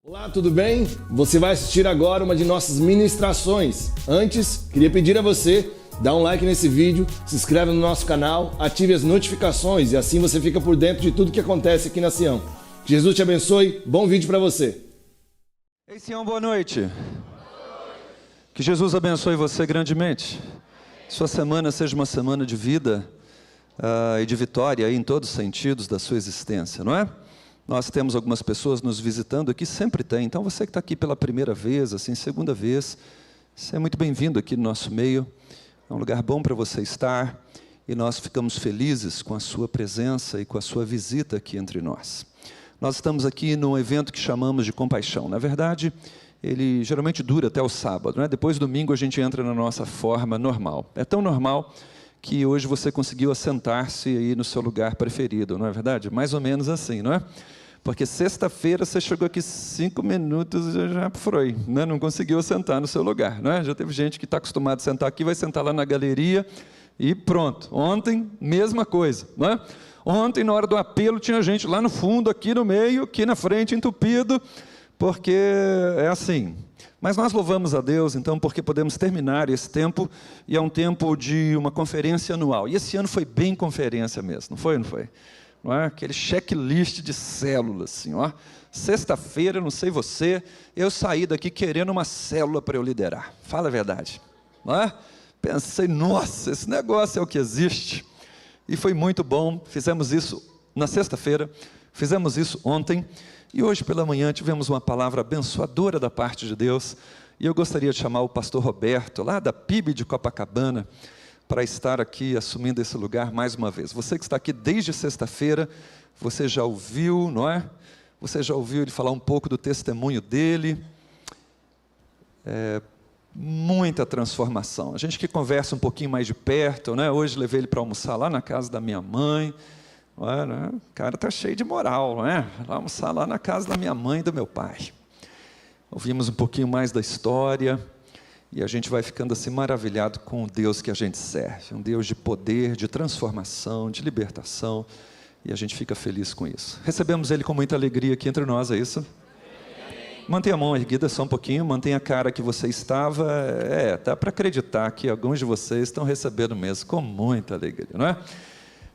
Olá, tudo bem? Você vai assistir agora uma de nossas ministrações. Antes, queria pedir a você, dá um like nesse vídeo, se inscreve no nosso canal, ative as notificações e assim você fica por dentro de tudo que acontece aqui na Sião. Que Jesus te abençoe, bom vídeo para você. Ei, Sião, boa noite. Que Jesus abençoe você grandemente. Sua semana seja uma semana de vida e de vitória em todos os sentidos da sua existência, não é? Nós temos algumas pessoas nos visitando aqui, sempre tem. Então, você que está aqui pela primeira vez, assim, segunda vez, você é muito bem-vindo aqui no nosso meio. É um lugar bom para você estar e nós ficamos felizes com a sua presença e com a sua visita aqui entre nós. Nós estamos aqui num evento que chamamos de Compaixão. Na verdade, ele geralmente dura até o sábado, né? Depois do domingo a gente entra na nossa forma normal. É tão normal que hoje você conseguiu assentar-se aí no seu lugar preferido, não é verdade? Mais ou menos assim, não é? Porque sexta-feira você chegou aqui 5 minutos e já foi, né? Não conseguiu assentar no seu lugar, não é? Já teve gente que está acostumado a sentar aqui, vai sentar lá na galeria e pronto. Ontem, mesma coisa, não é? Ontem, na hora do apelo, tinha gente lá no fundo, aqui no meio, aqui na frente, entupido, porque é assim. Mas nós louvamos a Deus, então, porque podemos terminar esse tempo, e é um tempo de uma conferência anual. E esse ano foi bem conferência mesmo, não foi? Não foi? Não é? Aquele checklist de células, assim, ó. Sexta-feira, não sei você, eu saí daqui querendo uma célula para eu liderar. Fala a verdade. Não é? Pensei, nossa, esse negócio é o que existe. E foi muito bom, fizemos isso na sexta-feira, fizemos isso ontem, e hoje pela manhã tivemos uma palavra abençoadora da parte de Deus, e eu gostaria de chamar o pastor Roberto, lá da PIB de Copacabana, para estar aqui assumindo esse lugar mais uma vez. Você que está aqui desde sexta-feira, você já ouviu, não é? Você já ouviu ele falar um pouco do testemunho dele, muita transformação. A gente que conversa um pouquinho mais de perto, né? Hoje levei ele para almoçar lá na casa da minha mãe, não é, né? O cara está cheio de moral, não é? Almoçar lá na casa da minha mãe e do meu pai. Ouvimos um pouquinho mais da história e a gente vai ficando assim maravilhado com o Deus que a gente serve, um Deus de poder, de transformação, de libertação, e a gente fica feliz com isso. Recebemos ele com muita alegria aqui entre nós, é isso? Mantenha a mão erguida só um pouquinho, mantenha a cara que você estava. Dá para acreditar que alguns de vocês estão recebendo mesmo, com muita alegria, não é?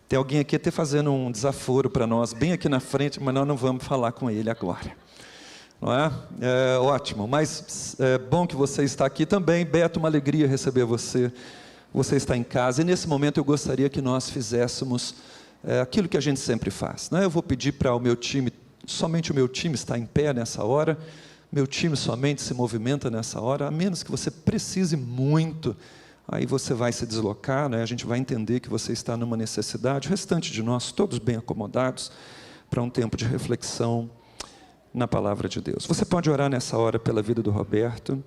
Tem alguém aqui até fazendo um desaforo para nós, bem aqui na frente, mas nós não vamos falar com ele agora. Não é? Ótimo, mas é bom que você está aqui também. Beto, uma alegria receber você. Você está em casa, e nesse momento eu gostaria que nós fizéssemos aquilo que a gente sempre faz, não é? Eu vou pedir para o meu time, somente o meu time está em pé nessa hora, meu time somente se movimenta nessa hora, a menos que você precise muito, aí você vai se deslocar, né? A gente vai entender que você está numa necessidade, o restante de nós, todos bem acomodados, para um tempo de reflexão na palavra de Deus. Você pode orar nessa hora pela vida do Roberto,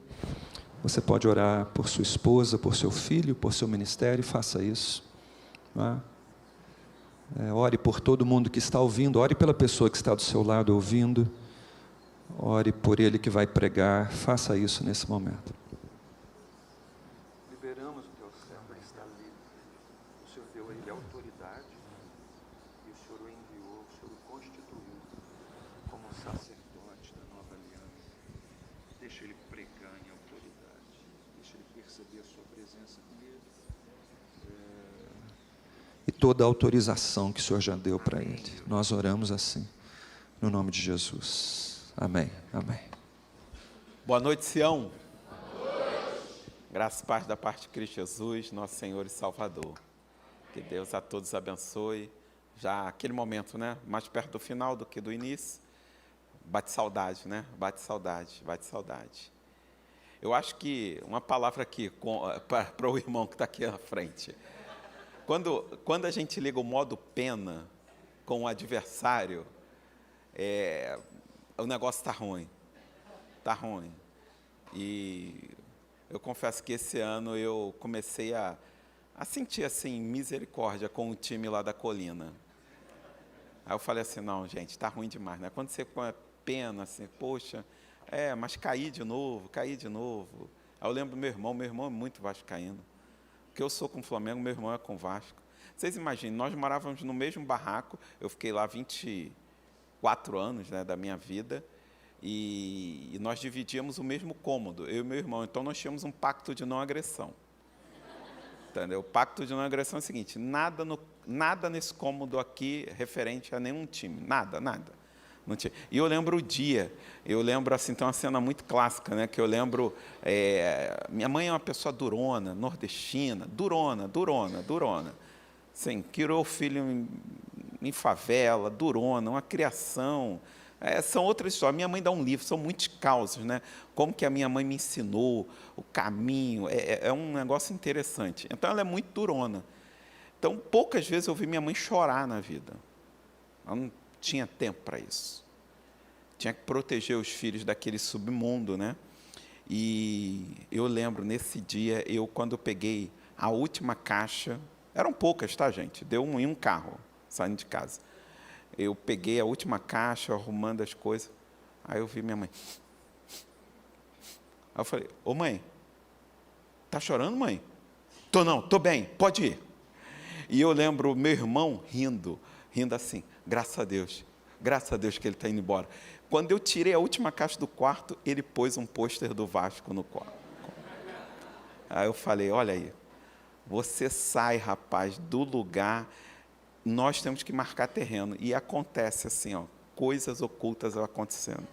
você pode orar por sua esposa, por seu filho, por seu ministério, faça isso, não é? Ore por todo mundo que está ouvindo, ore pela pessoa que está do seu lado ouvindo, ore por ele que vai pregar, faça isso nesse momento. Liberamos o teu servo, ele está livre, o Senhor deu a ele autoridade, e o Senhor o enviou, o Senhor o constituiu como um sacerdote da nova aliança. Deixa ele pregar em autoridade, deixa ele perceber a sua presença com ele. E toda a autorização que o Senhor já deu para ele. Nós oramos assim, no nome de Jesus. Amém, amém. Boa noite, Sião. Boa noite. Graça e paz da parte de Cristo Jesus, nosso Senhor e Salvador. Que Deus a todos abençoe. Já aquele momento, né? Mais perto do final do que do início. Bate saudade, né? Bate saudade, bate saudade. Eu acho que uma palavra aqui para o irmão que está aqui à frente. Quando a gente liga o modo pena com o adversário, o negócio está ruim. Está ruim. E eu confesso que esse ano eu comecei a sentir assim, misericórdia com o time lá da colina. Aí eu falei assim, não, gente, está ruim demais, né? Quando você põe pena, assim, poxa, mas caí de novo. Aí eu lembro do meu irmão é muito vascaíno. Porque eu sou com o Flamengo, meu irmão é com o Vasco. Vocês imaginem, nós morávamos no mesmo barraco, eu fiquei lá 24 anos, né, da minha vida, e nós dividíamos o mesmo cômodo, eu e meu irmão. Então, nós tínhamos um pacto de não agressão. Entendeu? O pacto de não agressão é o seguinte: nada nesse cômodo aqui referente a nenhum time. Nada. Não tinha. E eu lembro o dia, assim, tem uma cena muito clássica, né? Que eu lembro, minha mãe é uma pessoa durona, nordestina, durona. Sim, criou filho em favela, durona, uma criação. São outras histórias. Minha mãe dá um livro, são muitos causos, né? Como que a minha mãe me ensinou, o caminho, é um negócio interessante. Então, ela é muito durona. Então, poucas vezes eu vi minha mãe chorar na vida. Ela não tinha tempo para isso. Tinha que proteger os filhos daquele submundo, né? E eu lembro, nesse dia, quando eu peguei a última caixa, eram poucas, tá, gente? Deu em um carro, saindo de casa. Eu peguei a última caixa, arrumando as coisas. Aí eu vi minha mãe. Aí eu falei: ô mãe, tá chorando, mãe? Tô bem, pode ir. E eu lembro meu irmão rindo assim: graças a Deus que ele está indo embora. Quando eu tirei a última caixa do quarto, ele pôs um pôster do Vasco no quarto. Aí eu falei: olha aí, você sai, rapaz, do lugar, nós temos que marcar terreno. E acontece assim, coisas ocultas acontecendo.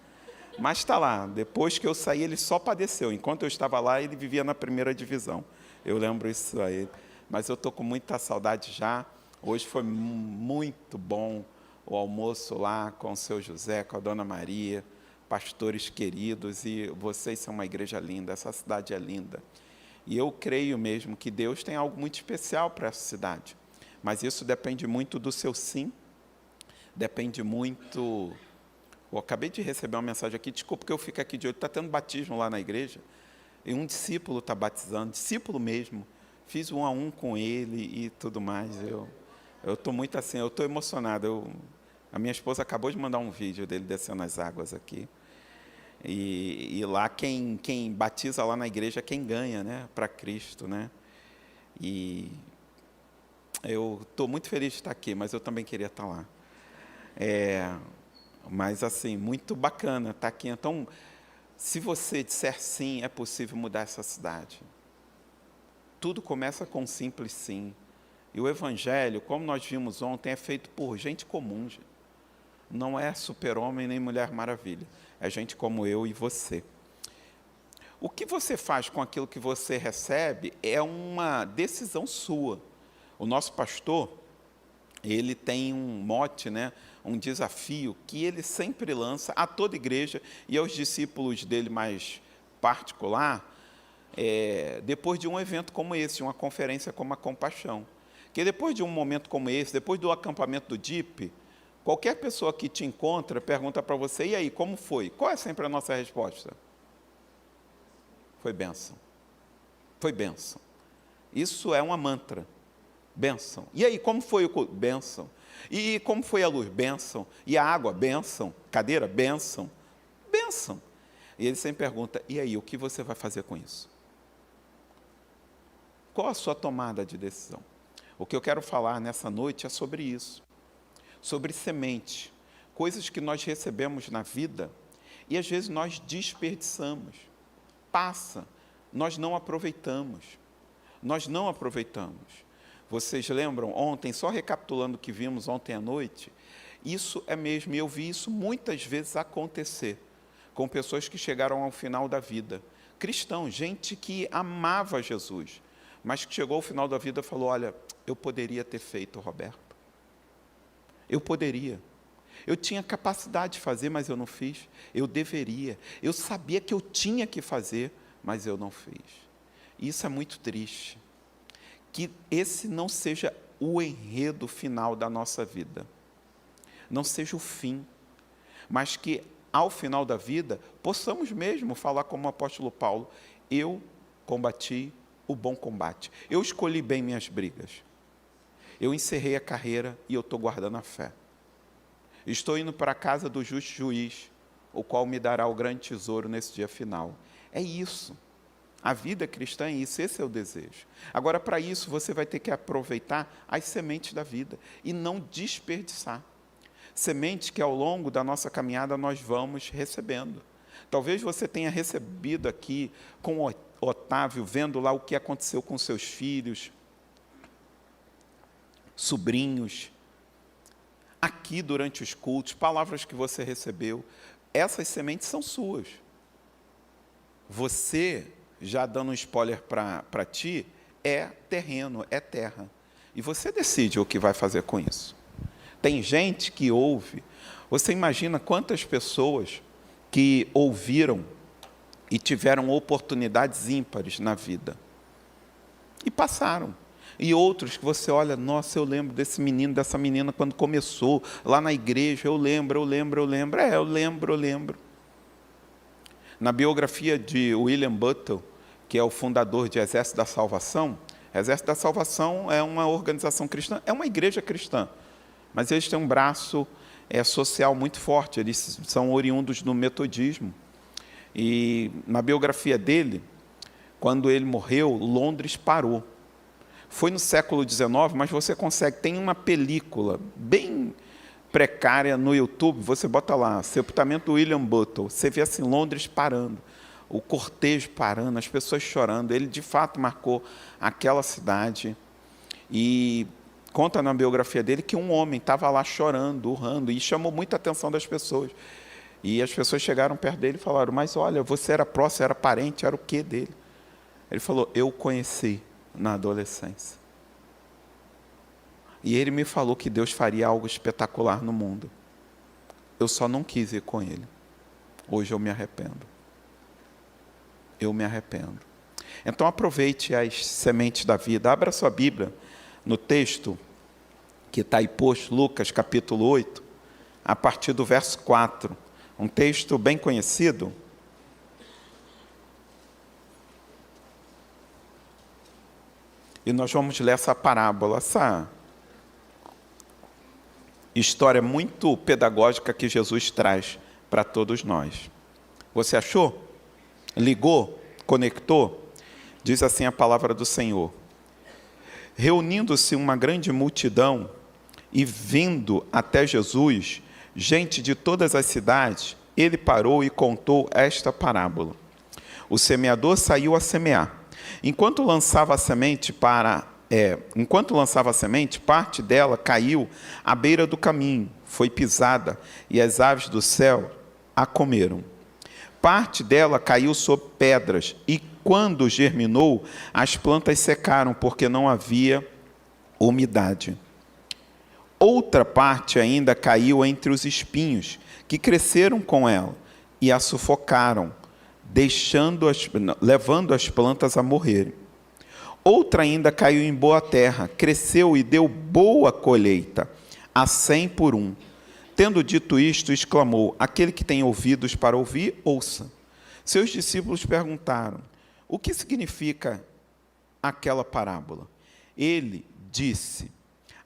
Mas está lá, depois que eu saí, ele só padeceu. Enquanto eu estava lá, ele vivia na primeira divisão. Eu lembro isso aí. Mas eu estou com muita saudade já. Hoje foi muito bom o almoço lá com o seu José, com a dona Maria, pastores queridos, e vocês são uma igreja linda, essa cidade é linda. E eu creio mesmo que Deus tem algo muito especial para essa cidade. Mas isso depende muito do seu sim, depende muito... Eu acabei de receber uma mensagem aqui, desculpa que eu fico aqui de olho, está tendo batismo lá na igreja, e um discípulo está batizando, discípulo mesmo, fiz 1 a 1 com ele e tudo mais. Eu estou muito assim, eu estou emocionado. A minha esposa acabou de mandar um vídeo dele descendo as águas aqui. E lá quem batiza lá na igreja é quem ganha, né, para Cristo, né? E eu estou muito feliz de estar aqui, mas eu também queria estar lá. Mas assim, muito bacana estar aqui. Então, se você disser sim, é possível mudar essa cidade. Tudo começa com um simples sim. E o Evangelho, como nós vimos ontem, é feito por gente comum. Não é super-homem nem mulher maravilha. É gente como eu e você. O que você faz com aquilo que você recebe é uma decisão sua. O nosso pastor, ele tem um mote, né, um desafio que ele sempre lança a toda igreja e aos discípulos dele mais particular, depois de um evento como esse, de uma conferência como a Compaixão. Que depois de um momento como esse, depois do acampamento do DIP, qualquer pessoa que te encontra pergunta para você: e aí, como foi? Qual é sempre a nossa resposta? Foi bênção. Foi bênção. Isso é uma mantra. Bênção. E aí, como foi o culto? Bênção. E como foi a luz? Bênção. E a água? Bênção. Cadeira? Bênção. Bênção. E ele sempre pergunta: e aí, o que você vai fazer com isso? Qual a sua tomada de decisão? O que eu quero falar nessa noite é sobre isso. Sobre semente. Coisas que nós recebemos na vida e às vezes nós desperdiçamos. Passa. Nós não aproveitamos. Nós não aproveitamos. Vocês lembram ontem, só recapitulando o que vimos ontem à noite, isso é mesmo, e eu vi isso muitas vezes acontecer com pessoas que chegaram ao final da vida. Cristãos, gente que amava Jesus, mas que chegou ao final da vida e falou: olha, eu poderia ter feito, Roberto. Eu poderia. Eu tinha capacidade de fazer, mas eu não fiz. Eu deveria. Eu sabia que eu tinha que fazer, mas eu não fiz. E isso é muito triste. Que esse não seja o enredo final da nossa vida. Não seja o fim. Mas que, ao final da vida, possamos mesmo falar como o apóstolo Paulo: eu combati o bom combate. Eu escolhi bem minhas brigas. Eu encerrei a carreira e eu estou guardando a fé. Estou indo para a casa do justo juiz, o qual me dará o grande tesouro nesse dia final. É isso. A vida cristã é isso, esse é o desejo. Agora, para isso, você vai ter que aproveitar as sementes da vida e não desperdiçar. sementes que ao longo da nossa caminhada nós vamos recebendo. Talvez você tenha recebido aqui com o Otávio, vendo lá o que aconteceu com seus filhos, sobrinhos, aqui durante os cultos, palavras que você recebeu. Essas sementes são suas. Você, já dando um spoiler para ti, é terreno, é terra. E você decide o que vai fazer com isso. Tem gente que ouve. Você imagina quantas pessoas que ouviram e tiveram oportunidades ímpares na vida. E passaram. E outros que você olha, nossa, eu lembro desse menino, dessa menina, quando começou, lá na igreja, eu lembro. Eu lembro. Na biografia de William Butler, que é o fundador de Exército da Salvação é uma organização cristã, é uma igreja cristã, mas eles têm um braço social muito forte, eles são oriundos do metodismo. E na biografia dele, quando ele morreu, Londres parou. Foi no século XIX, mas você consegue, tem uma película bem precária no YouTube, você bota lá, sepultamento do William Butler, você vê assim, Londres parando, o cortejo parando, as pessoas chorando. Ele de fato marcou aquela cidade. E conta na biografia dele que um homem estava lá chorando, urrando, e chamou muita atenção das pessoas. E as pessoas chegaram perto dele e falaram, mas olha, você era próximo, era parente, era o quê dele? Ele falou, eu o conheci na adolescência. E ele me falou que Deus faria algo espetacular no mundo. Eu só não quis ir com ele. Hoje eu me arrependo. Eu me arrependo. Então aproveite as sementes da vida. Abra sua Bíblia no texto que está aí posto, Lucas capítulo 8, a partir do verso 4. Um texto bem conhecido. E nós vamos ler essa parábola, essa história muito pedagógica que Jesus traz para todos nós. Você achou? Ligou? Conectou? Diz assim a palavra do Senhor. Reunindo-se uma grande multidão e vindo até Jesus, gente de todas as cidades, ele parou e contou esta parábola. O semeador saiu a semear. Enquanto lançava a semente, parte dela caiu à beira do caminho, foi pisada, e as aves do céu a comeram. Parte dela caiu sobre pedras, e quando germinou, as plantas secaram, porque não havia umidade. Outra parte ainda caiu entre os espinhos, que cresceram com ela, e a sufocaram, levando as plantas a morrerem. Outra ainda caiu em boa terra, cresceu e deu boa colheita, a 100 por 1. Tendo dito isto, exclamou, aquele que tem ouvidos para ouvir, ouça. Seus discípulos perguntaram, o que significa aquela parábola? Ele disse,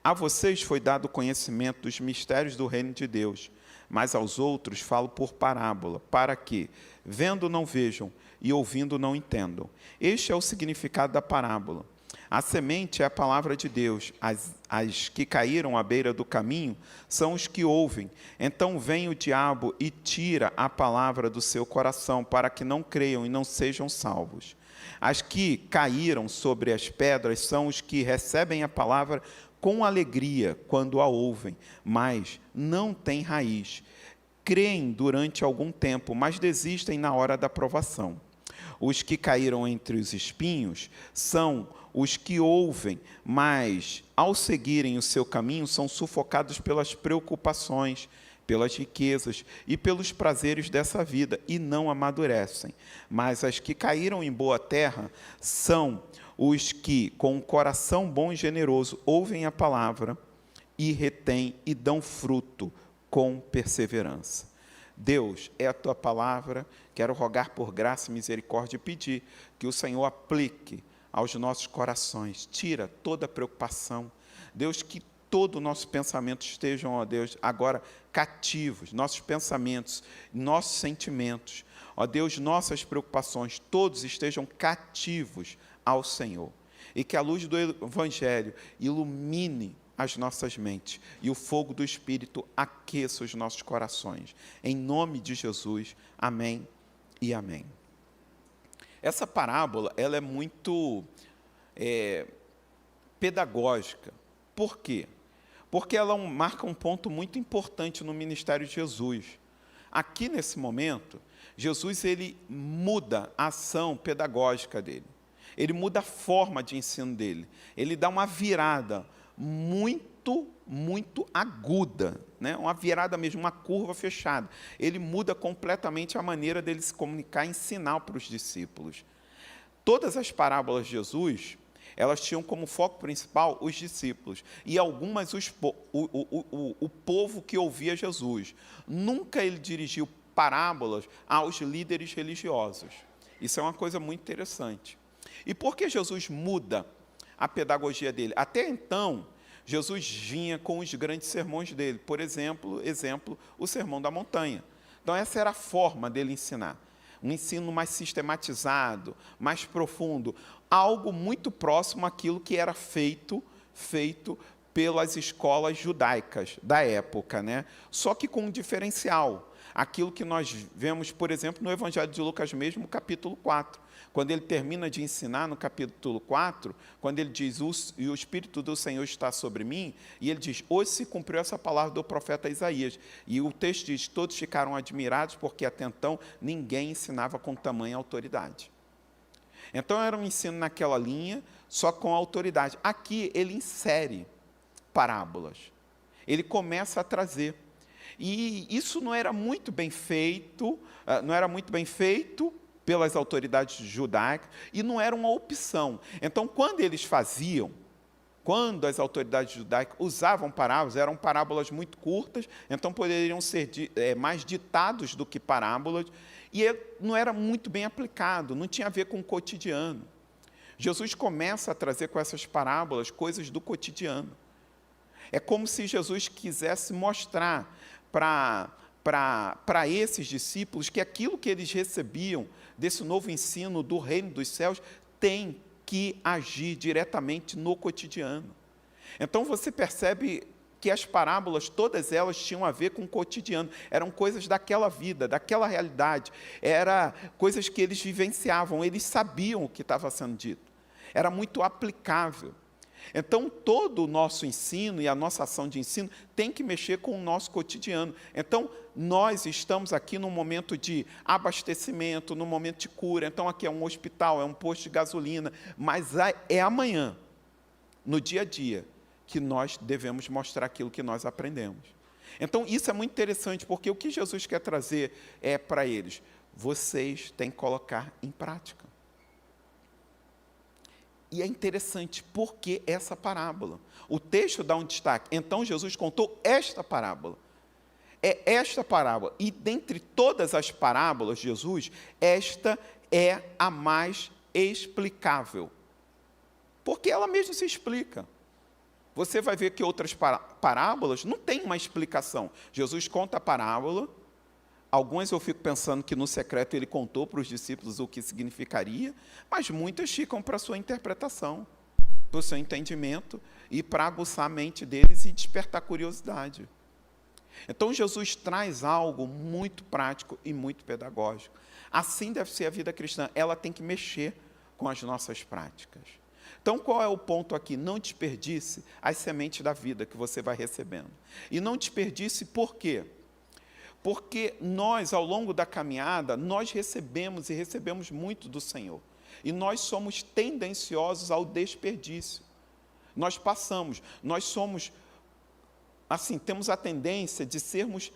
a vocês foi dado conhecimento dos mistérios do reino de Deus, mas aos outros falo por parábola, para que, vendo não vejam, e ouvindo não entendam. Este é o significado da parábola. A semente é a palavra de Deus. As que caíram à beira do caminho são os que ouvem. Então vem o diabo e tira a palavra do seu coração, para que não creiam e não sejam salvos. As que caíram sobre as pedras são os que recebem a palavra com alegria quando a ouvem, mas não têm raiz. Creem durante algum tempo, mas desistem na hora da provação. Os que caíram entre os espinhos são os que ouvem, mas, ao seguirem o seu caminho, são sufocados pelas preocupações, pelas riquezas e pelos prazeres dessa vida, e não amadurecem. Mas as que caíram em boa terra são os que, com um coração bom e generoso, ouvem a palavra e retêm e dão fruto com perseverança. Deus, é a tua palavra, quero rogar por graça e misericórdia e pedir que o Senhor aplique aos nossos corações, tira toda a preocupação. Deus, que todo o nosso pensamento estejam, ó Deus, agora cativos, nossos pensamentos, nossos sentimentos, ó Deus, nossas preocupações, todos estejam cativos ao Senhor. E que a luz do Evangelho ilumine as nossas mentes e o fogo do Espírito aqueça os nossos corações. Em nome de Jesus, amém e amém. Essa parábola, ela é muito pedagógica. Por quê? Porque ela marca um ponto muito importante no ministério de Jesus. Aqui, nesse momento, Jesus ele muda a ação pedagógica dele. Ele muda a forma de ensino dele. Ele dá uma virada muito aguda, né? Uma virada mesmo, uma curva fechada. Ele muda completamente a maneira dele se comunicar e ensinar para os discípulos. Todas as parábolas de Jesus, elas tinham como foco principal os discípulos, e algumas o povo que ouvia Jesus. Nunca ele dirigiu parábolas aos líderes religiosos. Isso é uma coisa muito interessante. E por que Jesus muda a pedagogia dele? Até então, Jesus vinha com os grandes sermões dele. Por exemplo, o Sermão da Montanha. Então, essa era a forma dele ensinar. Um ensino mais sistematizado, mais profundo. Algo muito próximo àquilo que era feito pelas escolas judaicas da época, né? Só que com um diferencial. Aquilo que nós vemos, por exemplo, no Evangelho de Lucas mesmo, capítulo 4. Quando ele termina de ensinar no capítulo 4, quando ele diz, e o Espírito do Senhor está sobre mim, e ele diz, hoje se cumpriu essa palavra do profeta Isaías. E o texto diz, todos ficaram admirados, porque até então ninguém ensinava com tamanha autoridade. Então era um ensino naquela linha, só com autoridade. Aqui ele insere parábolas. Ele começa a trazer. E isso não era muito bem feito, pelas autoridades judaicas, e não era uma opção. Então, quando as autoridades judaicas usavam parábolas, eram parábolas muito curtas, então poderiam ser mais ditados do que parábolas, e não era muito bem aplicado, não tinha a ver com o cotidiano. Jesus começa a trazer com essas parábolas coisas do cotidiano. É como se Jesus quisesse mostrar para esses discípulos que aquilo que eles recebiam desse novo ensino do reino dos céus tem que agir diretamente no cotidiano. Então você percebe que as parábolas, todas elas tinham a ver com o cotidiano, eram coisas daquela vida, daquela realidade, eram coisas que eles vivenciavam, eles sabiam o que estava sendo dito, era muito aplicável. Então, todo o nosso ensino e a nossa ação de ensino tem que mexer com o nosso cotidiano. Então, nós estamos aqui num momento de abastecimento, num momento de cura. Então, aqui é um hospital, é um posto de gasolina, mas é amanhã, no dia a dia, que nós devemos mostrar aquilo que nós aprendemos. Então, isso é muito interessante, porque o que Jesus quer trazer é para eles, vocês têm que colocar em prática. E é interessante, porque essa parábola? O texto dá um destaque. Então, Jesus contou esta parábola. É esta parábola. E, dentre todas as parábolas de Jesus, esta é a mais explicável. Porque ela mesma se explica. Você vai ver que outras parábolas não têm uma explicação. Jesus conta a parábola. Algumas eu fico pensando que no secreto ele contou para os discípulos o que significaria, mas muitas ficam para a sua interpretação, para o seu entendimento e para aguçar a mente deles e despertar curiosidade. Então Jesus traz algo muito prático e muito pedagógico. Assim deve ser a vida cristã, ela tem que mexer com as nossas práticas. Então qual é o ponto aqui? Não desperdice as sementes da vida que você vai recebendo. E não desperdice por quê? Porque nós, ao longo da caminhada, nós recebemos muito do Senhor. E nós somos tendenciosos ao desperdício. Nós somos, assim, temos a tendência de sermos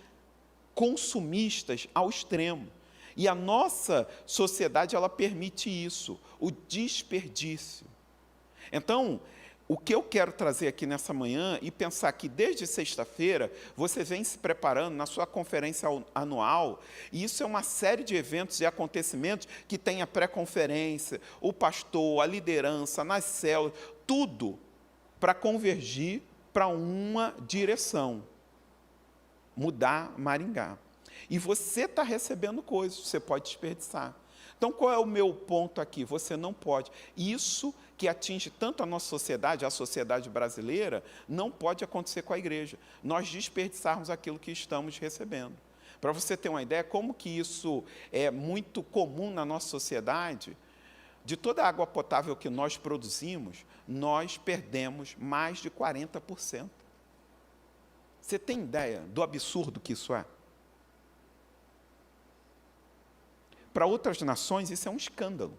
consumistas ao extremo. E a nossa sociedade, ela permite isso, o desperdício. Então, o que eu quero trazer aqui nessa manhã e pensar que desde sexta-feira você vem se preparando na sua conferência anual, e isso é uma série de eventos e acontecimentos que tem a pré-conferência, o pastor, a liderança, nas células, tudo para convergir para uma direção, mudar Maringá. E você está recebendo coisas, você pode desperdiçar. Então, qual é o meu ponto aqui? Você não pode. Isso que atinge tanto a nossa sociedade, a sociedade brasileira, não pode acontecer com a igreja. Nós desperdiçarmos aquilo que estamos recebendo. Para você ter uma ideia, como que isso é muito comum na nossa sociedade, de toda a água potável que nós produzimos, nós perdemos mais de 40%. Você tem ideia do absurdo que isso é? Para outras nações, isso é um escândalo.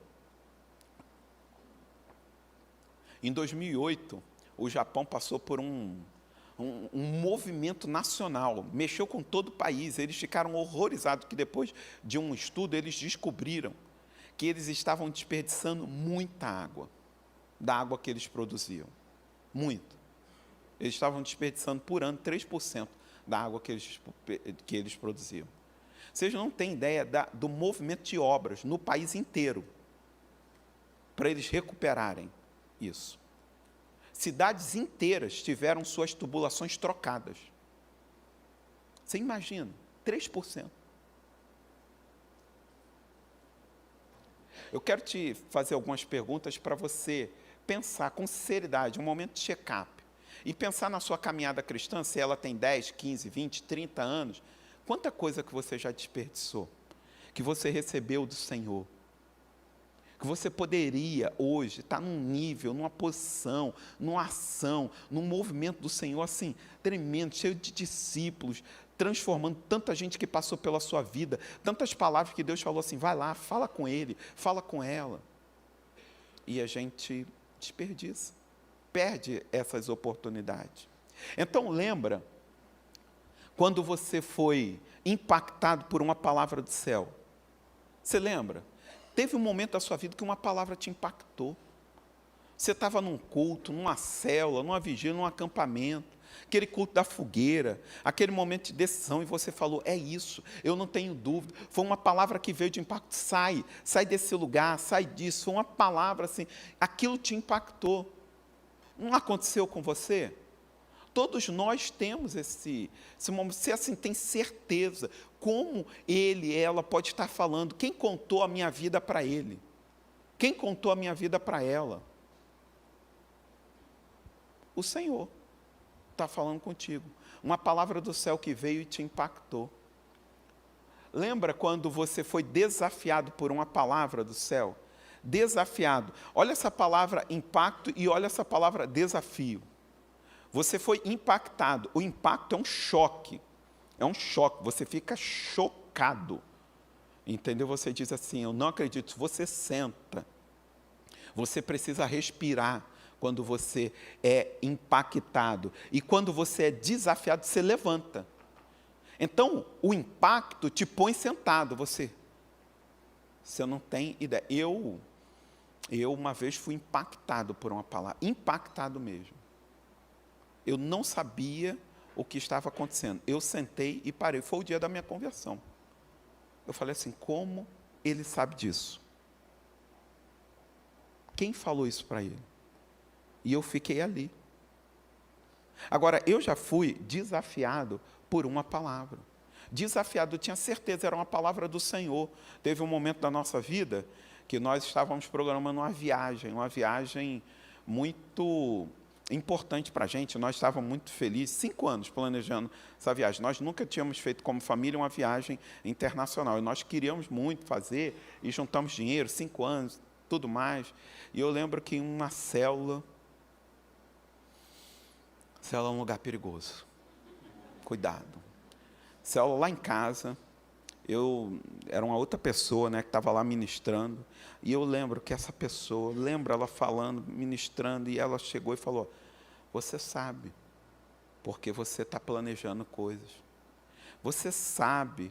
Em 2008, o Japão passou por um movimento nacional, mexeu com todo o país. Eles ficaram horrorizados que depois de um estudo, eles descobriram que eles estavam desperdiçando muita água, da água que eles produziam. Muito. Eles estavam desperdiçando por ano 3% da água que eles produziam. Vocês não têm ideia do movimento de obras no país inteiro para eles recuperarem isso. Cidades inteiras tiveram suas tubulações trocadas. Você imagina, 3%. Eu quero te fazer algumas perguntas para você pensar com sinceridade, um momento de check-up. E pensar na sua caminhada cristã, se ela tem 10, 15, 20, 30 anos, quanta coisa que você já desperdiçou, que você recebeu do Senhor, que você poderia hoje estar num nível, numa posição, numa ação, num movimento do Senhor assim, tremendo, cheio de discípulos, transformando tanta gente que passou pela sua vida, tantas palavras que Deus falou assim, vai lá, fala com ele, fala com ela. E a gente desperdiça, perde essas oportunidades. Então lembra, quando você foi impactado por uma palavra do céu, você lembra? Teve um momento da sua vida que uma palavra te impactou. Você estava num culto, numa célula, numa vigília, num acampamento, aquele culto da fogueira, aquele momento de decisão, e você falou, é isso, eu não tenho dúvida. Foi uma palavra que veio de impacto, sai desse lugar, sai disso. Foi uma palavra assim, aquilo te impactou. Não aconteceu com você? Todos nós temos esse momento, você assim, tem certeza, como ela pode estar falando, quem contou a minha vida para ele? Quem contou a minha vida para ela? O Senhor está falando contigo. Uma palavra do céu que veio e te impactou. Lembra quando você foi desafiado por uma palavra do céu? Desafiado. Olha essa palavra impacto e olha essa palavra desafio. Você foi impactado. O impacto é um choque. É um choque. Você fica chocado. Entendeu? Você diz assim, eu não acredito. Você senta. Você precisa respirar quando você é impactado. E quando você é desafiado, você levanta. Então, o impacto te põe sentado. Você não tem ideia. Eu uma vez fui impactado por uma palavra. Impactado mesmo. Eu não sabia o que estava acontecendo. Eu sentei e parei. Foi o dia da minha conversão. Eu falei assim, como ele sabe disso? Quem falou isso para ele? E eu fiquei ali. Agora, eu já fui desafiado por uma palavra. Desafiado, eu tinha certeza, era uma palavra do Senhor. Teve um momento da nossa vida que nós estávamos programando uma viagem muito importante para a gente. Nós estávamos muito felizes, 5 anos planejando essa viagem. Nós nunca tínhamos feito como família uma viagem internacional. E nós queríamos muito fazer e juntamos dinheiro, 5 anos, tudo mais. E eu lembro que em uma célula é um lugar perigoso. Cuidado. Célula lá em casa, era uma outra pessoa, né, que estava lá ministrando, e eu lembro que essa pessoa, ela falando, ministrando, e ela chegou e falou, você sabe, porque você está planejando coisas. Você sabe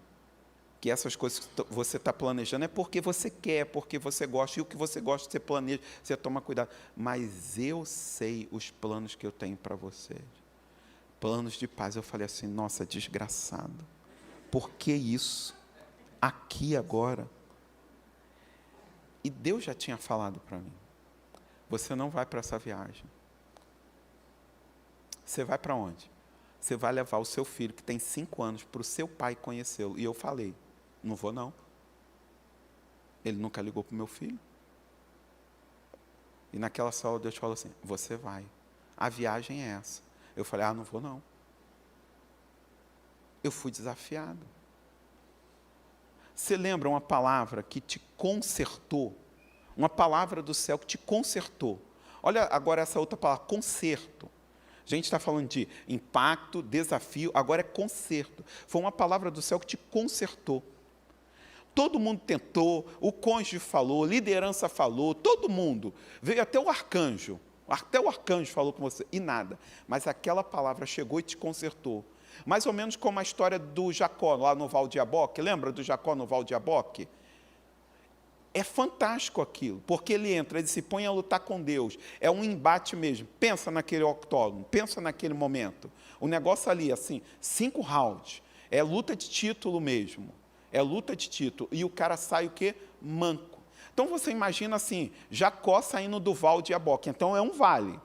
que essas coisas que você está planejando é porque você quer, porque você gosta, e o que você gosta, você planeja, você toma cuidado. Mas eu sei os planos que eu tenho para vocês. Planos de paz. Eu falei assim, nossa, desgraçado. Por que isso? Aqui agora? E Deus já tinha falado para mim. Você não vai para essa viagem. Você vai para onde? Você vai levar o seu filho, que tem 5 anos, para o seu pai conhecê-lo. E eu falei, não vou não. Ele nunca ligou para o meu filho. E naquela sala Deus falou assim, você vai. A viagem é essa. Eu falei, não vou não. Eu fui desafiado. Você lembra uma palavra que te consertou? Uma palavra do céu que te consertou. Olha agora essa outra palavra, conserto. A gente está falando de impacto, desafio, agora é conserto. Foi uma palavra do céu que te consertou. Todo mundo tentou, o cônjuge falou, liderança falou, todo mundo. Veio até o arcanjo falou com você, e nada. Mas aquela palavra chegou e te consertou. Mais ou menos como a história do Jacó, lá no Val de Jaboque. Lembra do Jacó no Val de Jaboque? É fantástico aquilo, porque ele se põe a lutar com Deus. É um embate mesmo. Pensa naquele octógono, pensa naquele momento. O negócio ali, assim, 5 rounds. É luta de título mesmo. É luta de título. E o cara sai o quê? Manco. Então você imagina assim, Jacó saindo do Val de Jaboque. Então é um vale.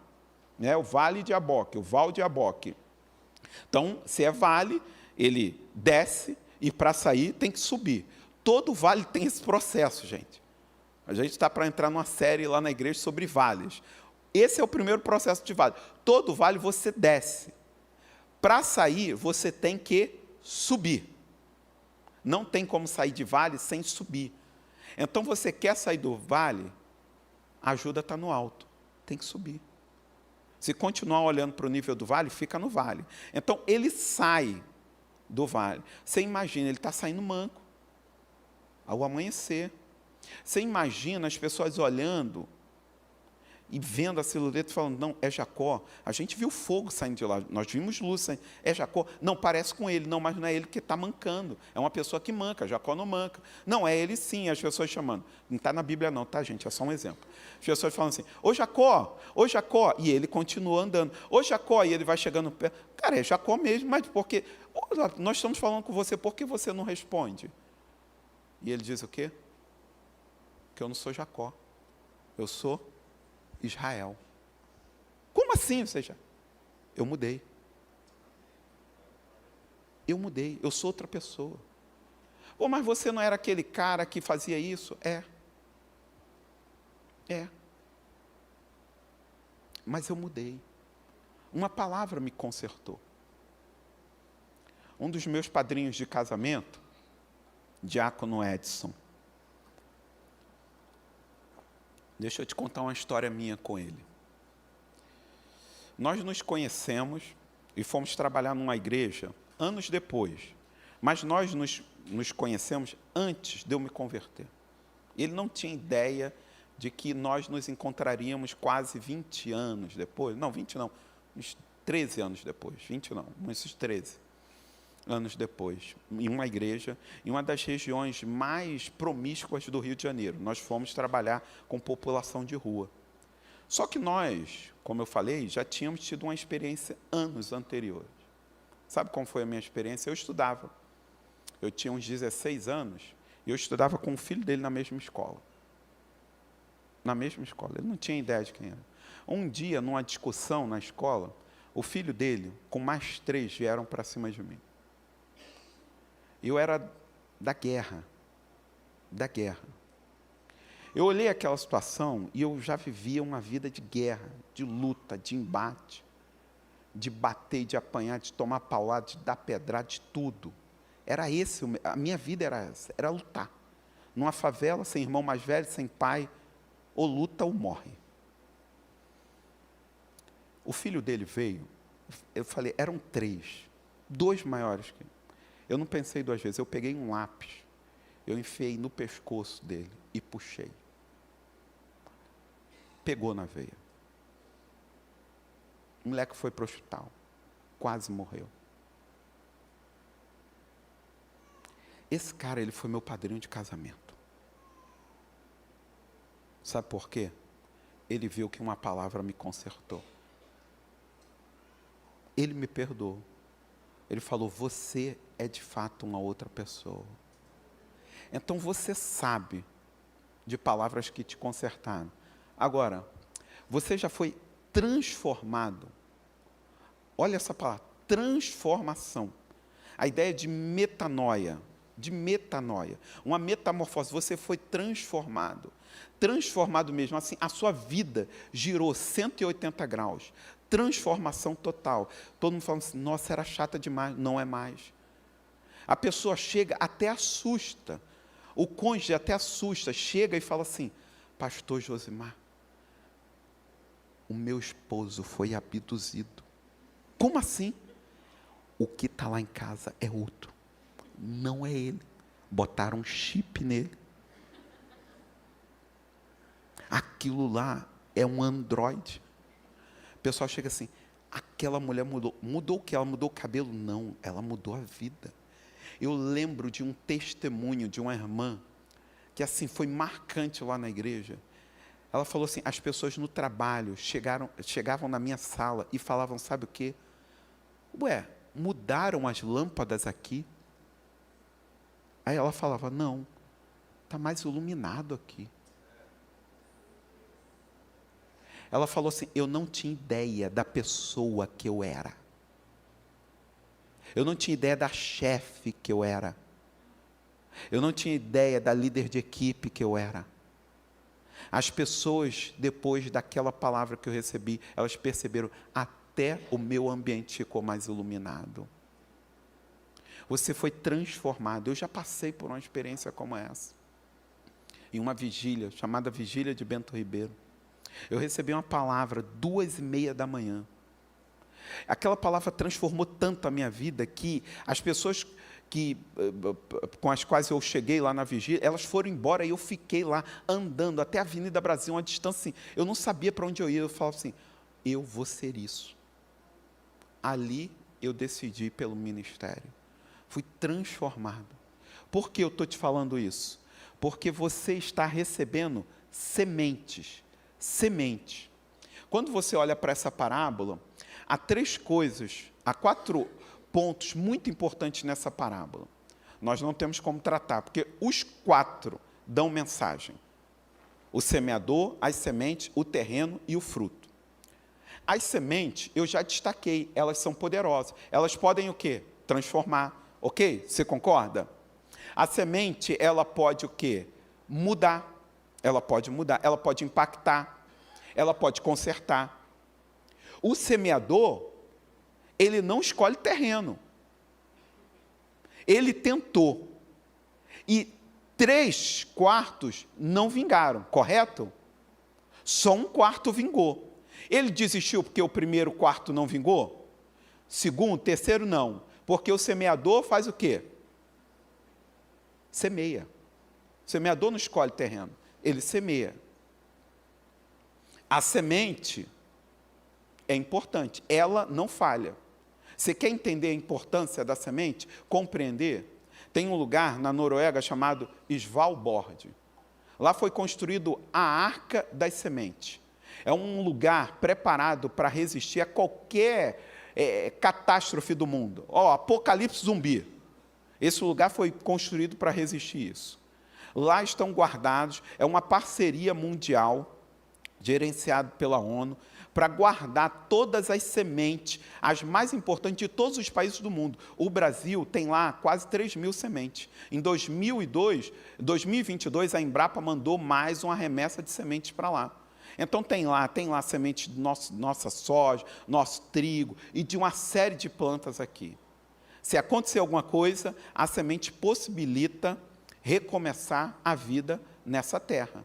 Né? O Vale de Jaboque, o Val de Jaboque. Então, se é vale, ele desce e para sair tem que subir. Todo vale tem esse processo, gente. A gente está para entrar numa série lá na igreja sobre vales. Esse é o primeiro processo de vale. Todo vale você desce. Para sair, você tem que subir. Não tem como sair de vale sem subir. Então, você quer sair do vale, a ajuda está no alto. Tem que subir. Se continuar olhando para o nível do vale, fica no vale. Então, ele sai do vale. Você imagina, ele está saindo manco. Ao amanhecer. Você imagina as pessoas olhando e vendo a silhueta e falando, não, é Jacó. A gente viu fogo saindo de lá, nós vimos luz saindo. É Jacó? Não, parece com ele. Não, mas não é ele que está mancando. É uma pessoa que manca, Jacó não manca. Não, é ele sim, as pessoas chamando. Não está na Bíblia não, tá, gente? É só um exemplo. As pessoas falam assim, ô Jacó, e ele continua andando. Ô Jacó, e ele vai chegando perto. Cara, é Jacó mesmo, mas por quê? Nós estamos falando com você, por que você não responde? E ele diz o quê? Que eu não sou Jacó, eu sou Israel. Como assim, seja? Eu mudei. Eu sou outra pessoa. Pô, mas você não era aquele cara que fazia isso? É. Mas eu mudei. Uma palavra me consertou. Um dos meus padrinhos de casamento, Diácono Edson, deixa eu te contar uma história minha com ele. Nós nos conhecemos e fomos trabalhar numa igreja anos depois. Mas nós nos conhecemos antes de eu me converter. Ele não tinha ideia de que nós nos encontraríamos quase 20 anos depois. Não, 20 não, uns 13 anos depois. 20 não, uns 13 anos depois, em uma igreja, em uma das regiões mais promíscuas do Rio de Janeiro. Nós fomos trabalhar com população de rua. Só que nós, como eu falei, já tínhamos tido uma experiência anos anteriores. Sabe como foi a minha experiência? Eu estudava. Eu tinha uns 16 anos e eu estudava com o filho dele na mesma escola. Na mesma escola. Ele não tinha ideia de quem era. Um dia, numa discussão na escola, o filho dele, com mais 3, vieram para cima de mim. Eu era da guerra. Eu olhei aquela situação e eu já vivia uma vida de guerra, de luta, de embate, de bater, de apanhar, de tomar paulada, de dar pedrada, de tudo. A minha vida era essa, era lutar. Numa favela, sem irmão mais velho, sem pai, ou luta ou morre. O filho dele veio, eu falei, eram 3, 2 maiores que ele. Eu não pensei 2 vezes, eu peguei um lápis, eu enfiei no pescoço dele e puxei. Pegou na veia. O moleque foi para o hospital, quase morreu. Esse cara, ele foi meu padrinho de casamento. Sabe por quê? Ele viu que uma palavra me consertou. Ele me perdoou. Ele falou, você é de fato uma outra pessoa. Então você sabe de palavras que te consertaram. Agora, você já foi transformado. Olha essa palavra, transformação. A ideia de metanoia, de metanoia, uma metamorfose. Você foi transformado. Transformado mesmo, assim, a sua vida girou 180 graus. Transformação total. Todo mundo falando assim, nossa, era chata demais. Não é mais. A pessoa chega, até assusta. O cônjuge até assusta, chega e fala assim, pastor Josimar, o meu esposo foi abduzido. Como assim? O que está lá em casa é outro. Não é ele. Botaram um chip nele. Aquilo lá é um androide. O pessoal chega assim, aquela mulher mudou. Mudou o quê? Ela mudou o cabelo? Não, ela mudou a vida. Eu lembro de um testemunho de uma irmã, que assim, foi marcante lá na igreja. Ela falou assim, as pessoas no trabalho chegavam na minha sala e falavam, sabe o quê? Ué, mudaram as lâmpadas aqui? Aí ela falava, não, está mais iluminado aqui. Ela falou assim, eu não tinha ideia da pessoa que eu era. Eu não tinha ideia da chefe que eu era. Eu não tinha ideia da líder de equipe que eu era. As pessoas, depois daquela palavra que eu recebi, elas perceberam, até o meu ambiente ficou mais iluminado. Você foi transformado. Eu já passei por uma experiência como essa. Em uma vigília, chamada Vigília de Bento Ribeiro. Eu recebi uma palavra, 2:30 da manhã. Aquela palavra transformou tanto a minha vida que as pessoas com as quais eu cheguei lá na vigília, elas foram embora e eu fiquei lá andando até a Avenida Brasil, uma distância assim. Eu não sabia para onde eu ia. Eu falava assim, eu vou ser isso. Ali eu decidi pelo ministério. Fui transformado. Por que eu estou te falando isso? Porque você está recebendo sementes. Semente. Quando você olha para essa parábola, há 4 pontos muito importantes nessa parábola. Nós não temos como tratar, porque os 4 dão mensagem. O semeador, as sementes, o terreno e o fruto. As sementes, eu já destaquei, elas são poderosas. Elas podem o quê? Transformar. Ok? Você concorda? A semente, ela pode o quê? Mudar. Ela pode mudar, ela pode impactar, ela pode consertar. O semeador, ele não escolhe terreno. Ele tentou. E 3/4 não vingaram, correto? Só 1/4 vingou. Ele desistiu porque o 1/4 não vingou? 2º, 3º não. Porque o semeador faz o quê? Semeia. O semeador não escolhe terreno. Ele semeia. A semente é importante, ela não falha. Você quer entender a importância da semente? Compreender? Tem um lugar na Noruega chamado Svalbard. Lá foi construído a Arca das Sementes. É um lugar preparado para resistir a qualquer catástrofe do mundo. Apocalipse zumbi. Esse lugar foi construído para resistir isso. Lá estão guardados, é uma parceria mundial, gerenciada pela ONU, para guardar todas as sementes, as mais importantes de todos os países do mundo. O Brasil tem lá quase 3.000 sementes. Em 2022, a Embrapa mandou mais uma remessa de sementes para lá. Então tem lá sementes de nossa soja, nosso trigo e de uma série de plantas aqui. Se acontecer alguma coisa, a semente possibilita recomeçar a vida nessa terra.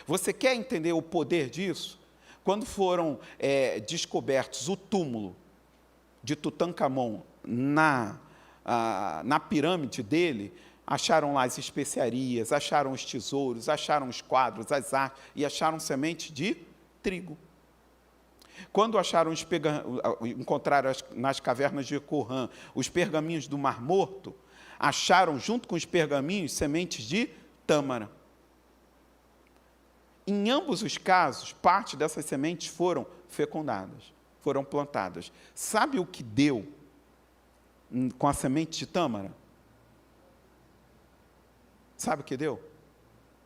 Você quer entender o poder disso? Quando foram descobertos o túmulo de Tutancâmon na pirâmide dele, acharam lá as especiarias, acharam os tesouros, acharam os quadros, as artes, e acharam sementes de trigo. Quando acharam encontraram nas cavernas de Qumran os pergaminhos do Mar Morto, acharam junto com os pergaminhos sementes de tâmara. Em ambos os casos, parte dessas sementes foram fecundadas, foram plantadas. Sabe o que deu com a semente de tâmara? Sabe o que deu?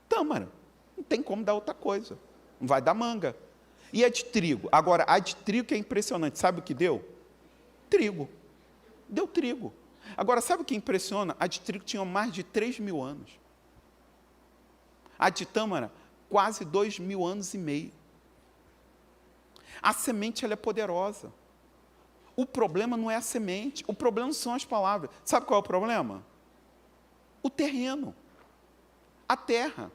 Tâmara. Não tem como dar outra coisa. Não vai dar manga. E a de trigo? Agora, a de trigo que é impressionante. Sabe o que deu? Trigo. Deu trigo. Agora, sabe o que impressiona? A de trigo tinha mais de 3.000 anos. A de tâmara, quase 2.000 anos e meio. A semente, ela é poderosa. O problema não é a semente, o problema são as palavras. Sabe qual é o problema? O terreno, a terra.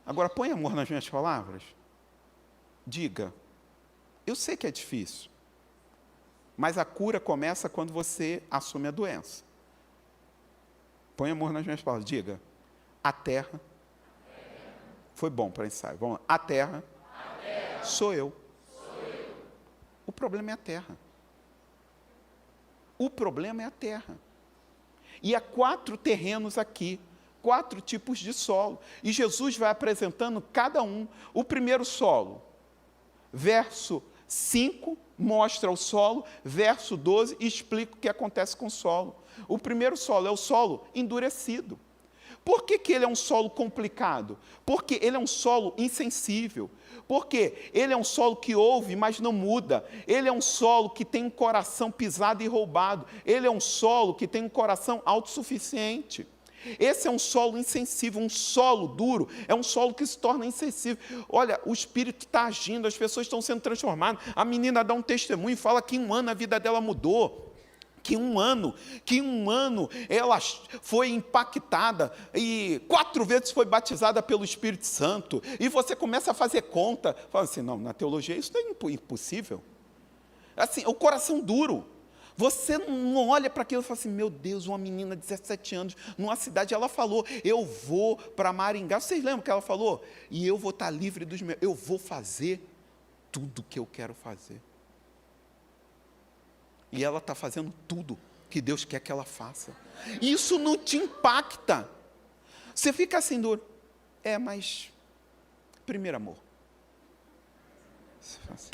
Agora, põe amor nas minhas palavras. Diga, eu sei que é difícil, mas a cura começa quando você assume a doença. Põe amor nas minhas palavras. Diga, a terra. Foi bom para ensaio. Vamos lá. A terra sou eu. O problema é a terra. O problema é a terra. E há 4 terrenos aqui, 4 tipos de solo. E Jesus vai apresentando cada um. O primeiro solo, verso 5, mostra o solo, verso 12, explica o que acontece com o solo. O primeiro solo é o solo endurecido. Por que ele é um solo complicado? Porque ele é um solo insensível. Porque ele é um solo que ouve, mas não muda. Ele é um solo que tem um coração pisado e roubado. Ele é um solo que tem um coração autossuficiente. Esse é um solo insensível, um solo duro, é um solo que se torna insensível. Olha, o Espírito está agindo, as pessoas estão sendo transformadas. A menina dá um testemunho e fala que em um ano a vida dela mudou. Que em um ano ela foi impactada e 4 vezes foi batizada pelo Espírito Santo. E você começa a fazer conta, fala assim, não, na teologia isso não é impossível. Assim, o coração duro. Você não olha para aquilo e fala assim, meu Deus, uma menina de 17 anos, numa cidade, ela falou, eu vou para Maringá. Vocês lembram que ela falou? E eu vou estar livre dos meus, eu vou fazer tudo o que eu quero fazer. E ela está fazendo tudo que Deus quer que ela faça. Isso não te impacta. Você fica assim duro. Mas primeiro amor. Você fala assim,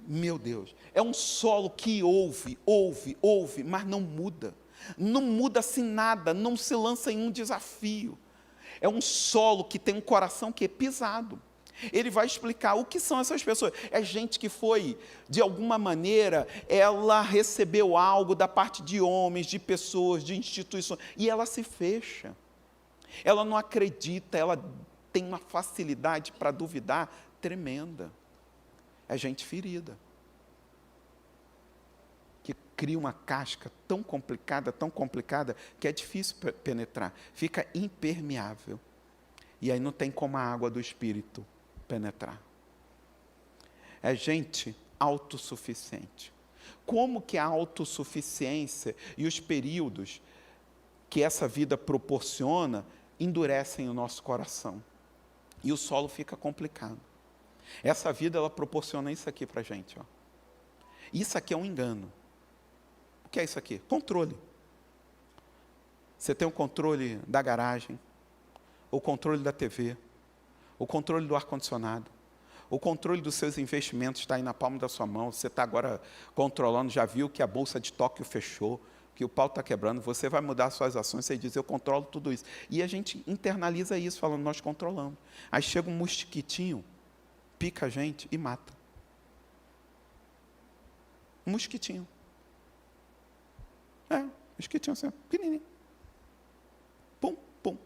meu Deus, é um solo que ouve, mas não muda. Não muda assim nada, não se lança em um desafio. É um solo que tem um coração que é pisado. Ele vai explicar o que são essas pessoas. É gente que foi, de alguma maneira, ela recebeu algo da parte de homens, de pessoas, de instituições, e ela se fecha. Ela não acredita, ela tem uma facilidade para duvidar tremenda. É gente ferida, que cria uma casca tão complicada, que é difícil penetrar, fica impermeável. E aí não tem como a água do Espírito penetrar. É gente autossuficiente. Como que a autossuficiência e os períodos que essa vida proporciona endurecem o nosso coração. E o solo fica complicado. Essa vida, ela proporciona isso aqui para a gente. Ó. Isso aqui é um engano. O que é isso aqui? Controle. Você tem o controle da garagem, o controle da TV, o controle do ar-condicionado, o controle dos seus investimentos está aí na palma da sua mão. Você está agora controlando, já viu que a Bolsa de Tóquio fechou, que o pau está quebrando, você vai mudar suas ações, você diz, eu controlo tudo isso. E a gente internaliza isso, falando, nós controlamos. Aí chega um mosquitinho, pica a gente e mata. Um mosquitinho. Mosquitinho assim, pequenininho. Pum, pum.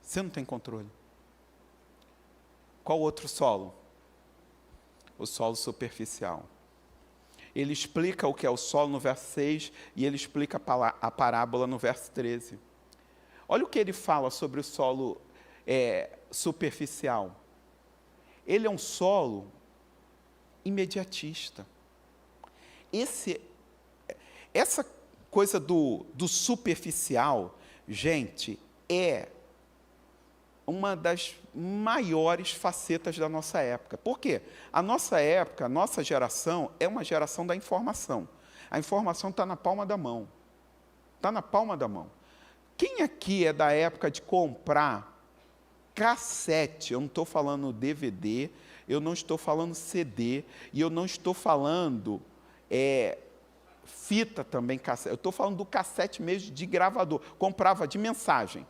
Você não tem controle. Qual outro solo? O solo superficial. Ele explica o que é o solo no verso 6 e ele explica a parábola no verso 13. Olha o que ele fala sobre o solo superficial. Ele é um solo imediatista. Essa coisa do superficial, gente, é uma das maiores facetas da nossa época. Por quê? A nossa época, a nossa geração, é uma geração da informação. A informação está na palma da mão. Está na palma da mão. Quem aqui é da época de comprar cassete? Eu não estou falando DVD, eu não estou falando CD, e eu não estou falando fita também, cassete. Eu estou falando do cassete mesmo de gravador. Comprava de mensagem.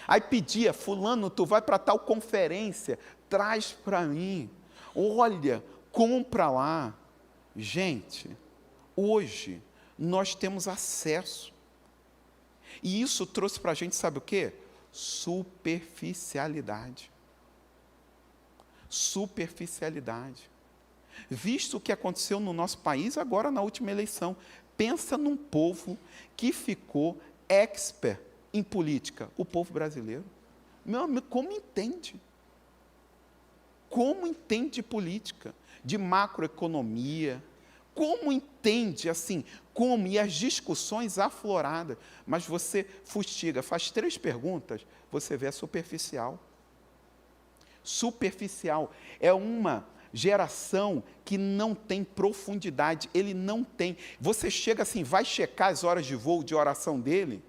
Aí pedia, fulano, tu vai para tal conferência, traz para mim. Olha, compra lá. Gente, hoje nós temos acesso. E isso trouxe para a gente, sabe o quê? Superficialidade. Superficialidade. Visto o que aconteceu no nosso país agora na última eleição, pensa num povo que ficou expert em política, o povo brasileiro. Meu amigo, como entende? Como entende de política, de macroeconomia? Como entende, assim, como? E as discussões afloradas. Mas você fustiga, faz 3 perguntas, você vê a superficial. Superficial. É uma geração que não tem profundidade, ele não tem. Você chega assim, vai checar as horas de voo, de oração dele,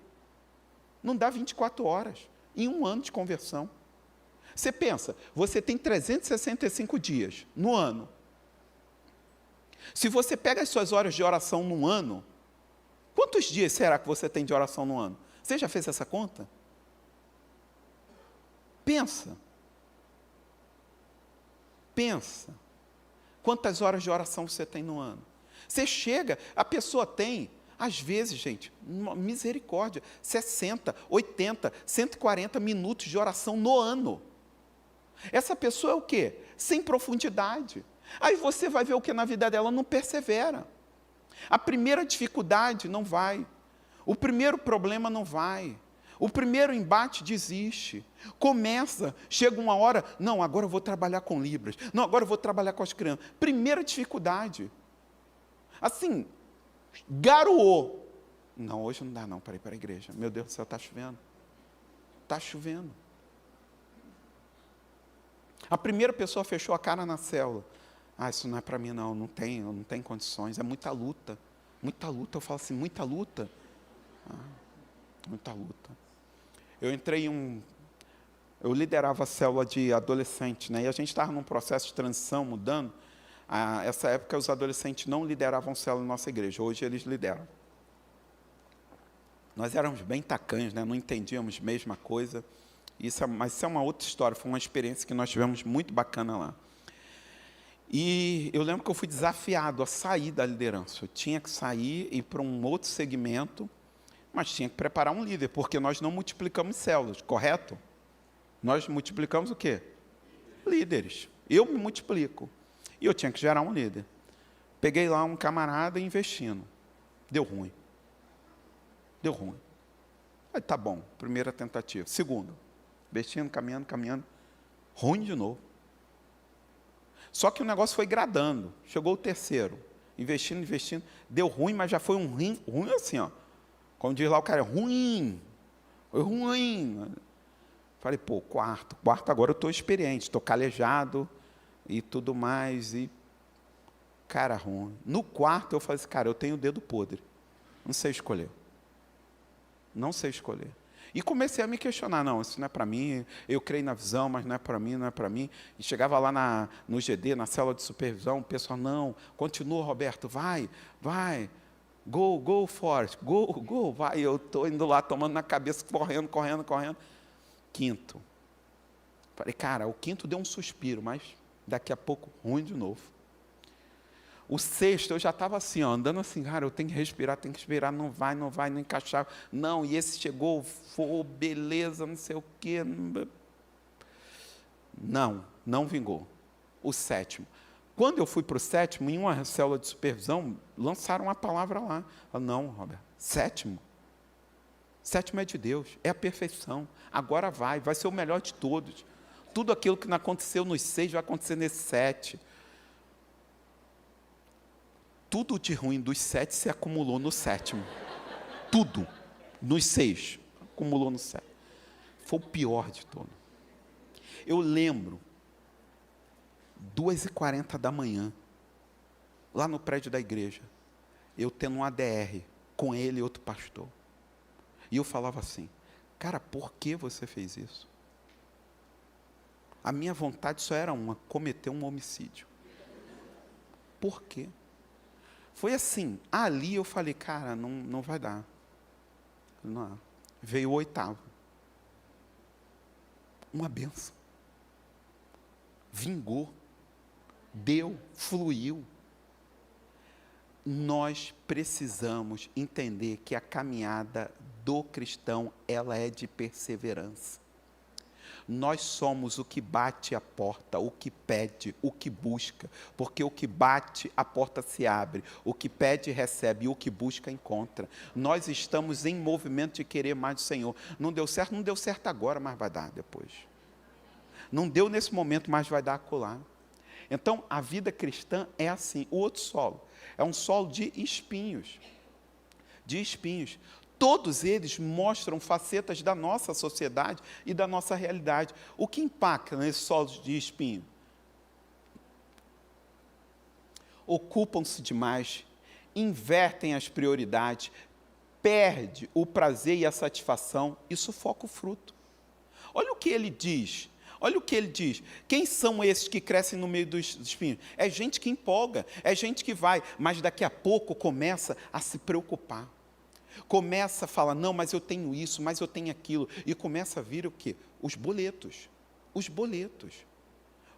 não dá 24 horas, em 1 ano de conversão. Você pensa, você tem 365 dias no ano. Se você pega as suas horas de oração no ano, quantos dias será que você tem de oração no ano? Você já fez essa conta? Pensa. Pensa. Quantas horas de oração você tem no ano? Você chega, a pessoa tem, às vezes, gente, misericórdia, 60, 80, 140 minutos de oração no ano. Essa pessoa é o quê? Sem profundidade. Aí você vai ver o que na vida dela não persevera. A primeira dificuldade não vai. O primeiro problema não vai. O primeiro embate desiste. Começa, chega uma hora, não, agora eu vou trabalhar com Libras. Não, agora eu vou trabalhar com as crianças. Primeira dificuldade. Assim, garoou. Não, hoje não dá não para ir para a igreja. Meu Deus do céu, está chovendo. Está chovendo. A primeira pessoa fechou a cara na célula. Ah, isso não é para mim não, não tem condições, é muita luta. Muita luta, eu falo assim, muita luta. Muita luta. Eu liderava a célula de adolescente, né? E a gente estava num processo de transição, mudando. Essa época os adolescentes não lideravam célula na nossa igreja, hoje eles lideram. Nós éramos bem tacanhos, né? Não entendíamos a mesma coisa. Mas isso é uma outra história, foi uma experiência que nós tivemos muito bacana lá. E eu lembro que eu fui desafiado a sair da liderança. Eu tinha que sair e ir para um outro segmento, mas tinha que preparar um líder, porque nós não multiplicamos células, correto? Nós multiplicamos o quê? Líderes. Eu me multiplico. E eu tinha que gerar um líder. Peguei lá um camarada investindo. Deu ruim. Deu ruim. Aí, tá bom, primeira tentativa. Segunda, investindo, caminhando. Ruim de novo. Só que o negócio foi gradando. Chegou o terceiro. Investindo. Deu ruim, mas já foi um ruim assim, ó. Como diz lá o cara, ruim. Foi ruim. Falei, pô, quarto agora eu estou experiente, estou calejado e tudo mais. E, cara, ruim. No quarto eu falei assim, cara, eu tenho o dedo podre. Não sei escolher. E comecei a me questionar, não, isso não é para mim, eu creio na visão, mas não é para mim. E chegava lá no GD, na célula de supervisão, o pessoal, não, continua, Roberto, vai, go, Forrest, go, vai. Eu estou indo lá, tomando na cabeça, correndo. Quinto. Falei, cara, o quinto deu um suspiro, mas daqui a pouco, ruim de novo. O sexto, eu já estava assim, ó, andando assim, cara, eu tenho que respirar, não vai, não encaixava. Não, e esse chegou, foi, beleza, não sei o quê. Não vingou. O sétimo. Quando eu fui para o sétimo, em uma célula de supervisão, lançaram uma palavra lá. Não, Roberto, sétimo é de Deus, é a perfeição. Agora vai ser o melhor de todos. Tudo aquilo que não aconteceu nos 6 vai acontecer nesse 7. Tudo de ruim dos 7 se acumulou no 7º. Tudo. Nos 6. Acumulou no 7. Foi o pior de todo. Eu lembro, 2h40 da manhã, lá no prédio da igreja, eu tendo um ADR com ele e outro pastor. E eu falava assim, cara, por que você fez isso? A minha vontade só era uma, cometer um homicídio. Por quê? Foi assim, ali eu falei, cara, não vai dar. Não. Veio o 8º. Uma benção. vingou, deu, fluiu. Nós precisamos entender que a caminhada do cristão, ela é de perseverança. Nós somos o que bate a porta, o que pede, o que busca, porque o que bate, a porta se abre, o que pede, recebe, e o que busca, encontra. Nós estamos em movimento de querer mais do Senhor. Não deu certo agora, mas vai dar depois. Não deu nesse momento, mas vai dar acolá. Então, a vida cristã é assim. O outro solo é um solo de espinhos. De espinhos. Todos eles mostram facetas da nossa sociedade e da nossa realidade. O que impacta nesses solos de espinho? Ocupam-se demais, invertem as prioridades, perde o prazer e a satisfação e sufoca o fruto. Olha o que ele diz. Olha o que ele diz. Quem são esses que crescem no meio dos espinhos? É gente que empolga, é gente que vai, mas daqui a pouco começa a se preocupar. Começa a falar, não, mas eu tenho isso, mas eu tenho aquilo. E começa a vir o quê? Os boletos. Os boletos.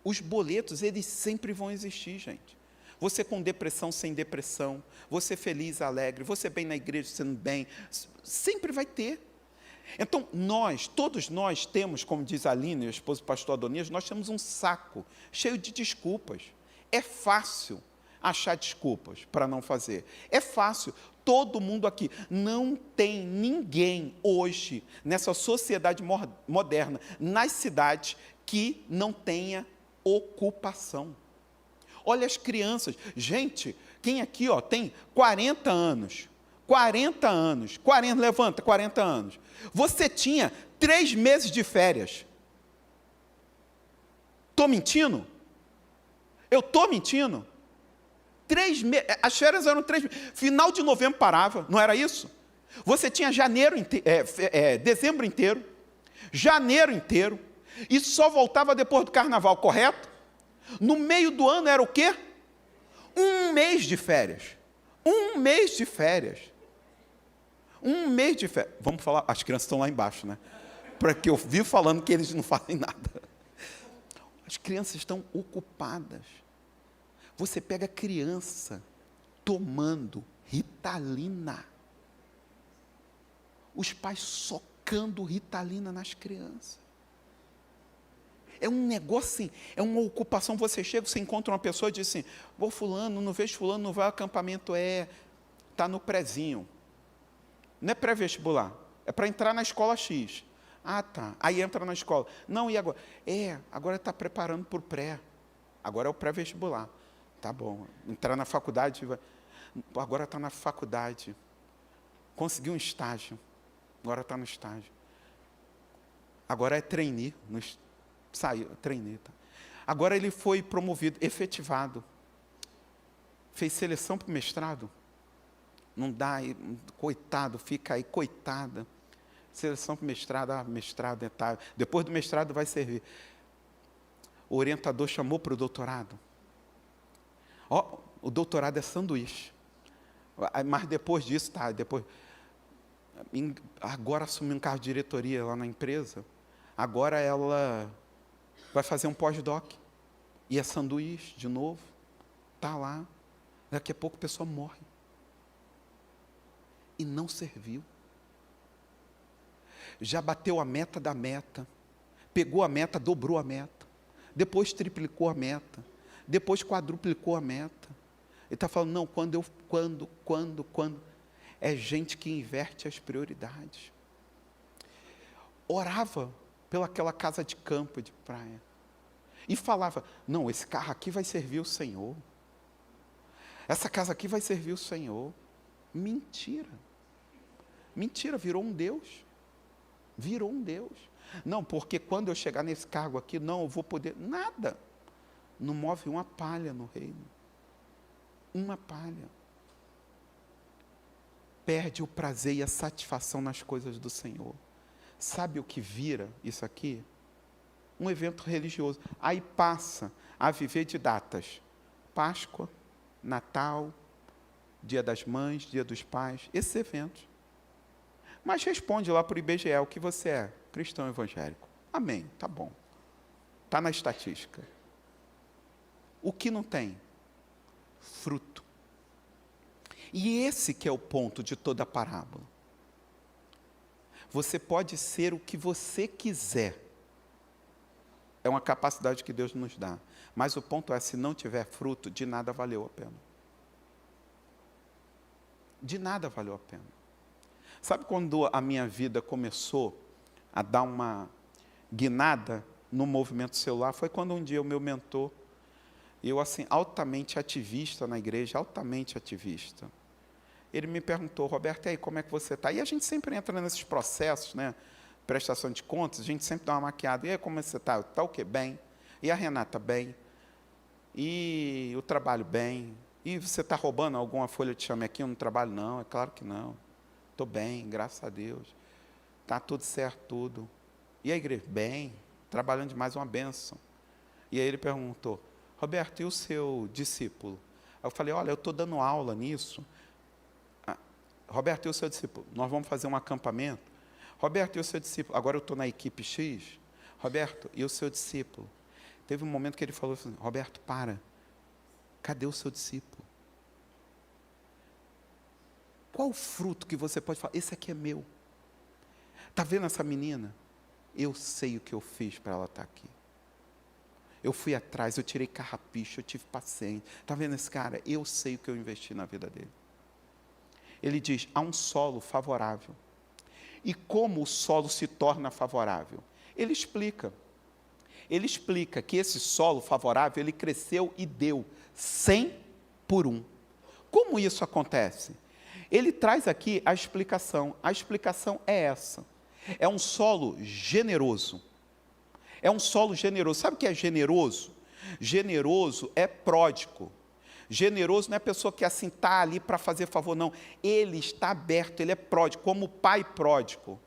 Os boletos, eles sempre vão existir, gente. Você com depressão, sem depressão. Você feliz, alegre. Você bem na igreja, sendo bem. Sempre vai ter. Então, todos nós temos, como diz a Aline, o esposo do pastor Adonias, nós temos um saco cheio de desculpas. É fácil achar desculpas para não fazer. É fácil. Todo mundo aqui, não tem ninguém hoje, nessa sociedade moderna, nas cidades, que não tenha ocupação. Olha as crianças. Gente, quem aqui tem 40 anos? 40 anos. 40, levanta, 40 anos. Você tinha 3 meses de férias. Estou mentindo? Eu estou mentindo? 3 meses, as férias eram 3 meses. Final de novembro parava, não era isso? Você tinha dezembro inteiro, janeiro inteiro, e só voltava depois do carnaval, correto? No meio do ano era o quê? 1 mês de férias. 1 mês de férias. 1 mês de férias. Vamos falar, as crianças estão lá embaixo, né? Porque eu vivo falando que eles não fazem nada. As crianças estão ocupadas. Você pega criança tomando Ritalina. Os pais socando Ritalina nas crianças. É um negócio assim, é uma ocupação. Você chega, você encontra uma pessoa e diz assim, fulano, não vejo fulano, não vai ao acampamento, está no prézinho. Não é pré-vestibular, é para entrar na escola X. Ah, tá, aí entra na escola. Não, e agora? Agora está preparando para o pré. Agora é o pré-vestibular. Tá bom, entrar na faculdade, agora está na faculdade. Conseguiu um estágio, agora está no estágio. Agora é trainee, saiu, trainee. Tá. Agora ele foi promovido, efetivado. Fez seleção para o mestrado. Não dá, coitado, fica aí, coitada. Seleção para o mestrado, mestrado, depois do mestrado vai servir. O orientador chamou para o doutorado. O doutorado é sanduíche. Mas depois disso, agora assumiu um cargo de diretoria lá na empresa. Agora ela vai fazer um pós-doc. E é sanduíche de novo. Está lá. Daqui a pouco a pessoa morre. E não serviu. Já bateu a meta da meta. Pegou a meta, dobrou a meta. Depois triplicou a meta. Depois quadruplicou a meta. Ele está falando, não, quando. É gente que inverte as prioridades. Orava pelaquela casa de campo de praia. E falava, não, esse carro aqui vai servir o Senhor. Essa casa aqui vai servir o Senhor. Mentira. Mentira, virou um Deus. Virou um Deus. Não, porque quando eu chegar nesse cargo aqui, não, eu vou poder. Nada. Não move uma palha no reino. Uma palha. Perde o prazer e a satisfação nas coisas do Senhor. Sabe o que vira isso aqui? Um evento religioso. Aí passa a viver de datas. Páscoa, Natal, Dia das Mães, Dia dos Pais, esses eventos. Mas responde lá para o IBGE o que você é, cristão evangélico. Amém, tá bom. Está na estatística. O que não tem? Fruto. E esse que é o ponto de toda a parábola. Você pode ser o que você quiser. É uma capacidade que Deus nos dá. Mas o ponto é, se não tiver fruto, de nada valeu a pena. De nada valeu a pena. Sabe quando a minha vida começou a dar uma guinada no movimento celular? Foi quando um dia o meu mentor, eu assim, altamente ativista na igreja, altamente ativista, ele me perguntou: Roberto, e aí, como é que você está? E a gente sempre entra nesses processos, né? Prestação de contas, a gente sempre dá uma maquiada. E aí, como você está? Está o quê? Bem. E a Renata, bem. E o trabalho, bem. E você está roubando alguma folha de chame aqui? Eu não trabalho, não. É claro que não. Estou bem, graças a Deus. Está tudo certo, tudo. E a igreja? Bem. Trabalhando demais, uma bênção. E aí ele perguntou: Roberto, e o seu discípulo? Aí eu falei: olha, eu estou dando aula nisso. Roberto, e o seu discípulo? Nós vamos fazer um acampamento. Roberto, e o seu discípulo? Agora eu estou na equipe X. Roberto, e o seu discípulo? Teve um momento que ele falou assim: Roberto, para. Cadê o seu discípulo? Qual o fruto que você pode falar? Esse aqui é meu. Está vendo essa menina? Eu sei o que eu fiz para ela estar aqui. Eu fui atrás, eu tirei carrapicho, eu tive paciência. Está vendo esse cara? Eu sei o que eu investi na vida dele. Ele diz: há um solo favorável. E como o solo se torna favorável? Ele explica. Ele explica que esse solo favorável, ele cresceu e deu 100 por 1. Como isso acontece? Ele traz aqui a explicação. A explicação é essa. É um solo generoso. É um solo generoso. Sabe o que é generoso? Generoso é pródigo. Generoso não é a pessoa que assim está ali para fazer favor, não. Ele está aberto, ele é pródigo, como o pai pródigo.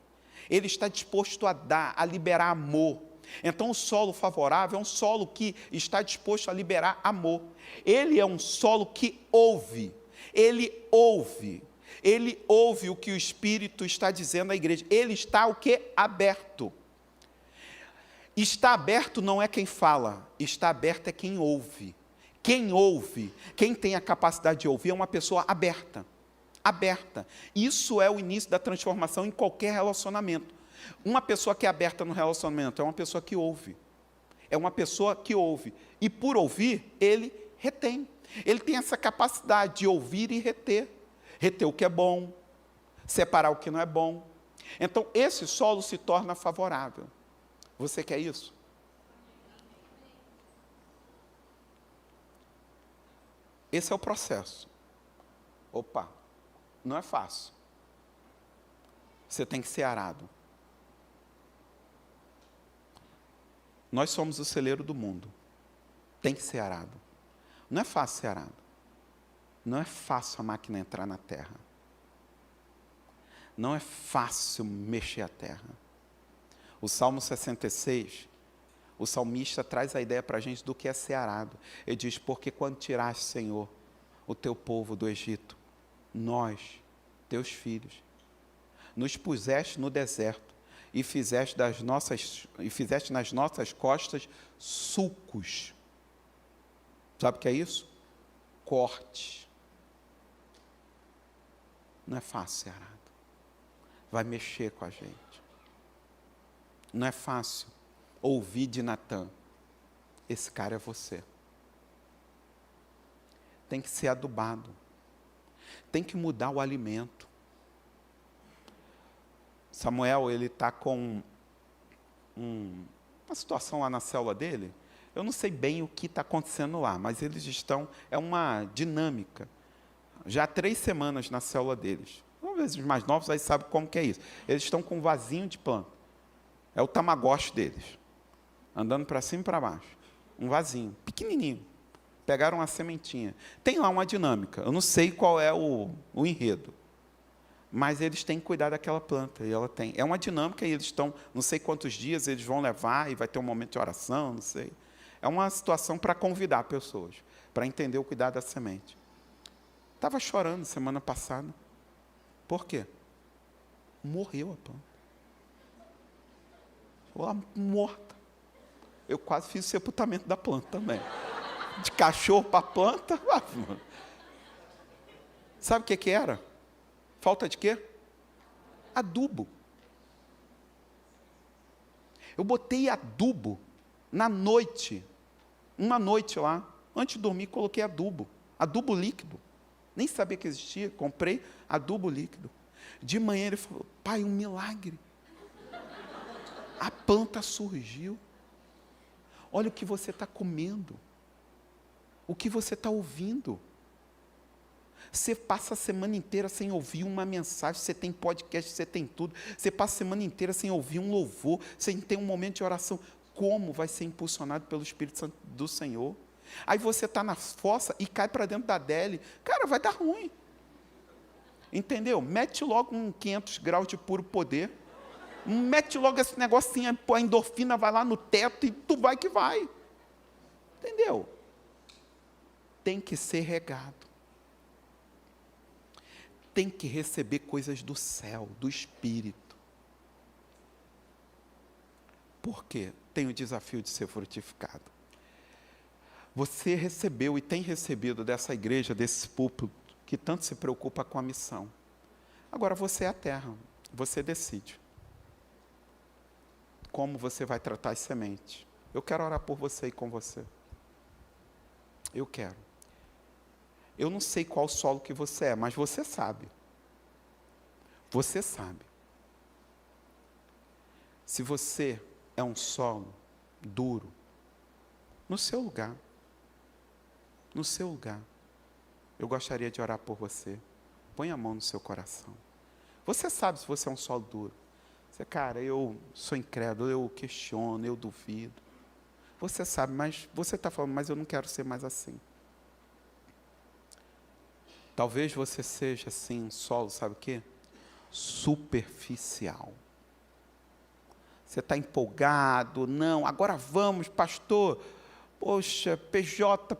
Ele está disposto a dar, a liberar amor. Então, o solo favorável é um solo que está disposto a liberar amor. Ele é um solo que ouve. Ele ouve. Ele ouve o que o Espírito está dizendo à igreja. Ele está o quê? Aberto. Está aberto não é quem fala, está aberto é quem ouve. Quem ouve, quem tem a capacidade de ouvir é uma pessoa aberta. Aberta. Isso é o início da transformação em qualquer relacionamento. Uma pessoa que é aberta no relacionamento é uma pessoa que ouve. É uma pessoa que ouve. E por ouvir, ele retém. Ele tem essa capacidade de ouvir e reter. Reter o que é bom, separar o que não é bom. Então, esse solo se torna favorável. Você quer isso? Esse é o processo. Opa, não é fácil. Você tem que ser arado. Nós somos o celeiro do mundo. Tem que ser arado. Não é fácil ser arado. Não é fácil a máquina entrar na terra. Não é fácil mexer a terra. O Salmo 66, o salmista traz a ideia para a gente do que é ser arado. Ele diz: porque quando tiraste, Senhor, o teu povo do Egito, nós, teus filhos, nos puseste no deserto e fizeste nas nossas costas sulcos. Sabe o que é isso? Corte. Não é fácil ser arado. Vai mexer com a gente. Não é fácil ouvir de Natã: esse cara é você. Tem que ser adubado. Tem que mudar o alimento. Samuel, ele está com uma situação lá na célula dele. Eu não sei bem o que está acontecendo lá, mas eles estão, é uma dinâmica. Já há 3 semanas na célula deles. Talvez os mais novos aí sabem como que é isso. Eles estão com um vasinho de planta. É o tamagotchi deles. Andando para cima e para baixo. Um vasinho, pequenininho. Pegaram uma sementinha. Tem lá uma dinâmica. Eu não sei qual é o enredo. Mas eles têm que cuidar daquela planta. E ela tem. É uma dinâmica e eles estão, não sei quantos dias eles vão levar e vai ter um momento de oração, não sei. É uma situação para convidar pessoas, para entender o cuidado da semente. Estava chorando semana passada. Por quê? Morreu a planta. Lá morta. Eu quase fiz o sepultamento da planta também. De cachorro para planta. Sabe o que era? Falta de quê? Adubo. Eu botei adubo na noite. Uma noite lá. Antes de dormir, coloquei adubo. Adubo líquido. Nem sabia que existia. Comprei adubo líquido. De manhã ele falou: pai, um milagre. A planta surgiu. Olha o que você está comendo. O que você está ouvindo. Você passa a semana inteira sem ouvir uma mensagem, você tem podcast, você tem tudo. Você passa a semana inteira sem ouvir um louvor, sem ter um momento de oração. Como vai ser impulsionado pelo Espírito Santo do Senhor? Aí você está na fossa e cai para dentro da dele. Cara, vai dar ruim. Entendeu? Mete logo um 500 graus de puro poder. Mete logo esse negocinho, a endorfina vai lá no teto e tu vai que vai. Entendeu? Tem que ser regado. Tem que receber coisas do céu, do Espírito. Por quê? Tem o desafio de ser frutificado. Você recebeu e tem recebido dessa igreja, desse púlpito, que tanto se preocupa com a missão. Agora você é a terra, você decide. Como você vai tratar as sementes. Eu quero orar por você e com você. Eu quero. Eu não sei qual solo que você é, mas você sabe. Você sabe. Se você é um solo duro, no seu lugar, eu gostaria de orar por você. Põe a mão no seu coração. Você sabe se você é um solo duro. Você, cara, eu sou incrédulo, eu questiono, eu duvido. Você sabe, mas você está falando, mas eu não quero ser mais assim. Talvez você seja assim, um solo, sabe o quê? Superficial. Você está empolgado, não, agora vamos, pastor. Poxa, PJ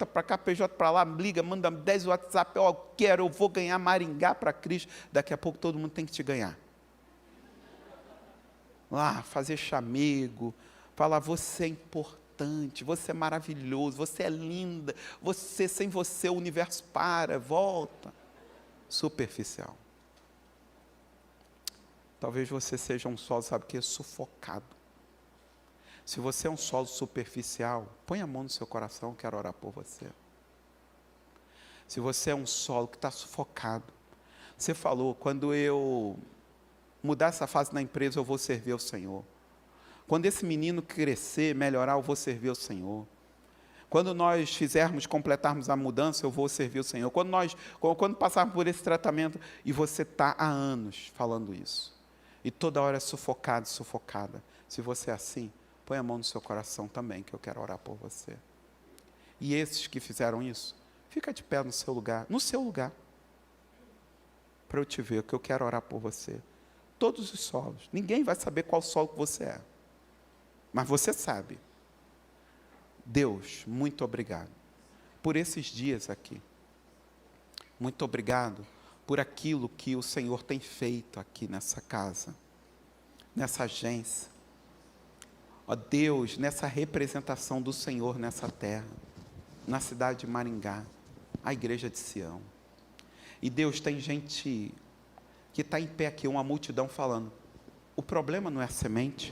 para cá, PJ para lá, liga, manda 10 WhatsApp, eu vou ganhar Maringá para Cristo. Daqui a pouco todo mundo tem que te ganhar. Lá, fazer chamego, falar, você é importante, você é maravilhoso, você é linda, sem você o universo para, volta. Superficial. Talvez você seja um solo, sabe o que? Sufocado. Se você é um solo superficial, põe a mão no seu coração, eu quero orar por você. Se você é um solo que está sufocado, você falou, quando eu mudar essa fase na empresa, eu vou servir ao Senhor. Quando esse menino crescer, melhorar, eu vou servir ao Senhor. Quando nós completarmos a mudança, eu vou servir ao Senhor. Quando passarmos por esse tratamento, e você está há anos falando isso. E toda hora é sufocado, sufocada. Se você é assim, põe a mão no seu coração também, que eu quero orar por você. E esses que fizeram isso, fica de pé no seu lugar, para eu te ver, que eu quero orar por você. Todos os solos, ninguém vai saber qual solo que você é, mas você sabe. Deus, muito obrigado por esses dias aqui. Muito obrigado por aquilo que o Senhor tem feito aqui nessa casa, nessa agência. Ó Deus, nessa representação do Senhor nessa terra, na cidade de Maringá, a igreja de Sião. E Deus, tem gente que está em pé aqui, uma multidão falando, o problema não é a semente,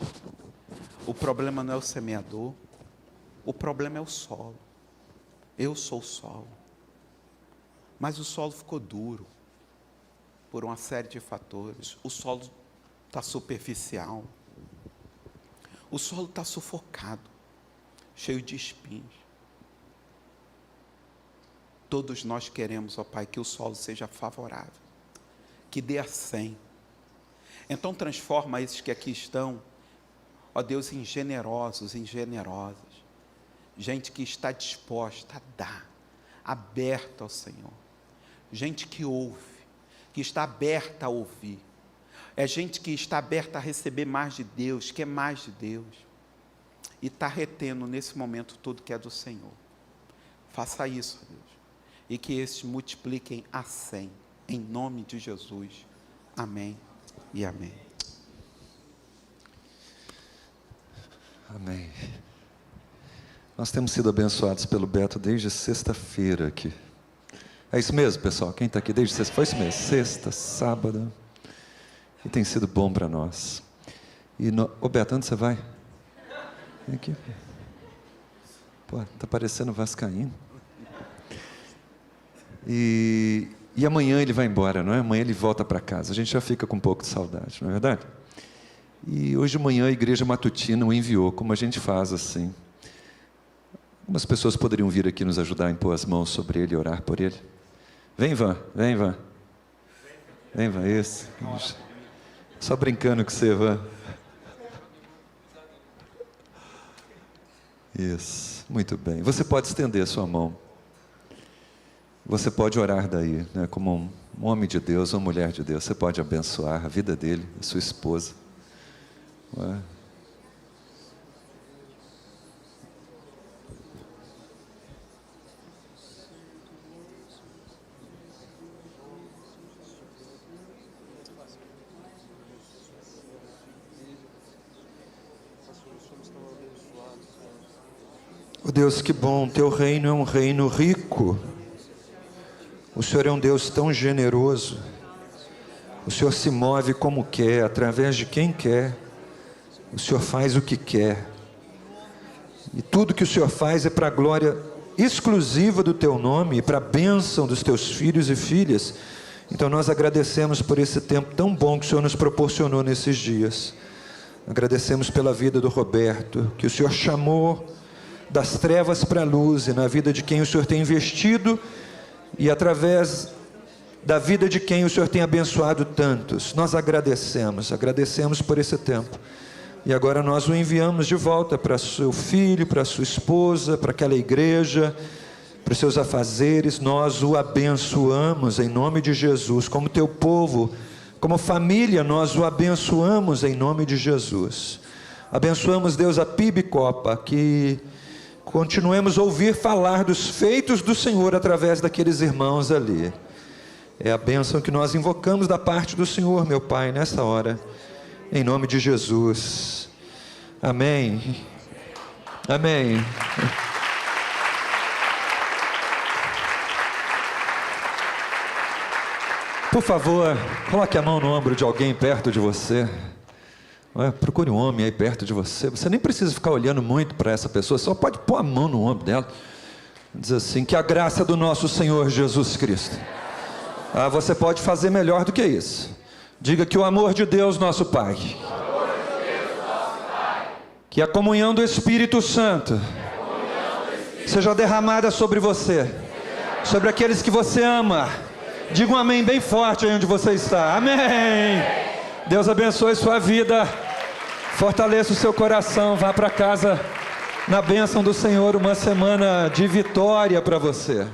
o problema não é o semeador, o problema é o solo. Eu sou o solo. Mas o solo ficou duro, por uma série de fatores. O solo está superficial. O solo está sufocado, cheio de espinhos. Todos nós queremos, ó Pai, que o solo seja favorável, que dê a 100. Então transforma esses que aqui estão, ó Deus, em generosos, em generosas. Gente que está disposta a dar, aberta ao Senhor. Gente que ouve, que está aberta a ouvir. É gente que está aberta a receber mais de Deus, quer mais de Deus. E está retendo nesse momento tudo que é do Senhor. Faça isso, Deus. E que esses multipliquem a 100. Em nome de Jesus. Amém e amém. Amém. Nós temos sido abençoados pelo Beto desde sexta-feira aqui. É isso mesmo, pessoal? Quem está aqui desde sexta? Foi isso mesmo, sexta, sábado. E tem sido bom para nós. Ô Beto, onde você vai? Vem aqui. Pô, tá parecendo vascaíno. E amanhã ele vai embora, não é? Amanhã ele volta para casa. A gente já fica com um pouco de saudade, não é verdade? E hoje de manhã a igreja matutina o enviou, como a gente faz assim. Algumas pessoas poderiam vir aqui nos ajudar a impor as mãos sobre ele e orar por ele. Vem, Ivan, vem, Ivan. Vem, Ivan, isso. Só brincando com você, Ivan. Isso, muito bem. Você pode estender a sua mão. Você pode orar daí, né, como um homem de Deus, uma mulher de Deus. Você pode abençoar a vida dele, a sua esposa. Ué. Oh Deus, que bom, teu reino é um reino rico. O Senhor é um Deus tão generoso. O Senhor se move como quer, através de quem quer. O Senhor faz o que quer. E tudo que o Senhor faz é para a glória exclusiva do teu nome e para a bênção dos teus filhos e filhas. Então nós agradecemos por esse tempo tão bom que o Senhor nos proporcionou nesses dias. Agradecemos pela vida do Roberto, que o Senhor chamou das trevas para a luz, e na vida de quem o Senhor tem investido, e através da vida de quem o Senhor tem abençoado tantos. Nós agradecemos por esse tempo. E agora nós o enviamos de volta para seu filho, para sua esposa, para aquela igreja, para os seus afazeres. Nós o abençoamos em nome de Jesus, como teu povo, como família, nós o abençoamos em nome de Jesus. Abençoamos, Deus, a PIB Copa, que continuemos a ouvir falar dos feitos do Senhor através daqueles irmãos ali. É a bênção que nós invocamos da parte do Senhor, meu Pai, nessa hora, em nome de Jesus. Amém. Amém. Por favor, coloque a mão no ombro de alguém perto de você. Procure um homem aí perto de você. Você nem precisa ficar olhando muito para essa pessoa, só pode pôr a mão no ombro dela. Diz assim: que a graça do nosso Senhor Jesus Cristo. Você pode fazer melhor do que isso. Diga: que o amor de Deus nosso Pai, que a comunhão do Espírito Santo seja derramada sobre você, sobre aqueles que você ama. Diga um amém bem forte aí onde você está. Amém. Deus abençoe sua vida, fortaleça o seu coração, vá para casa na bênção do Senhor, uma semana de vitória para você.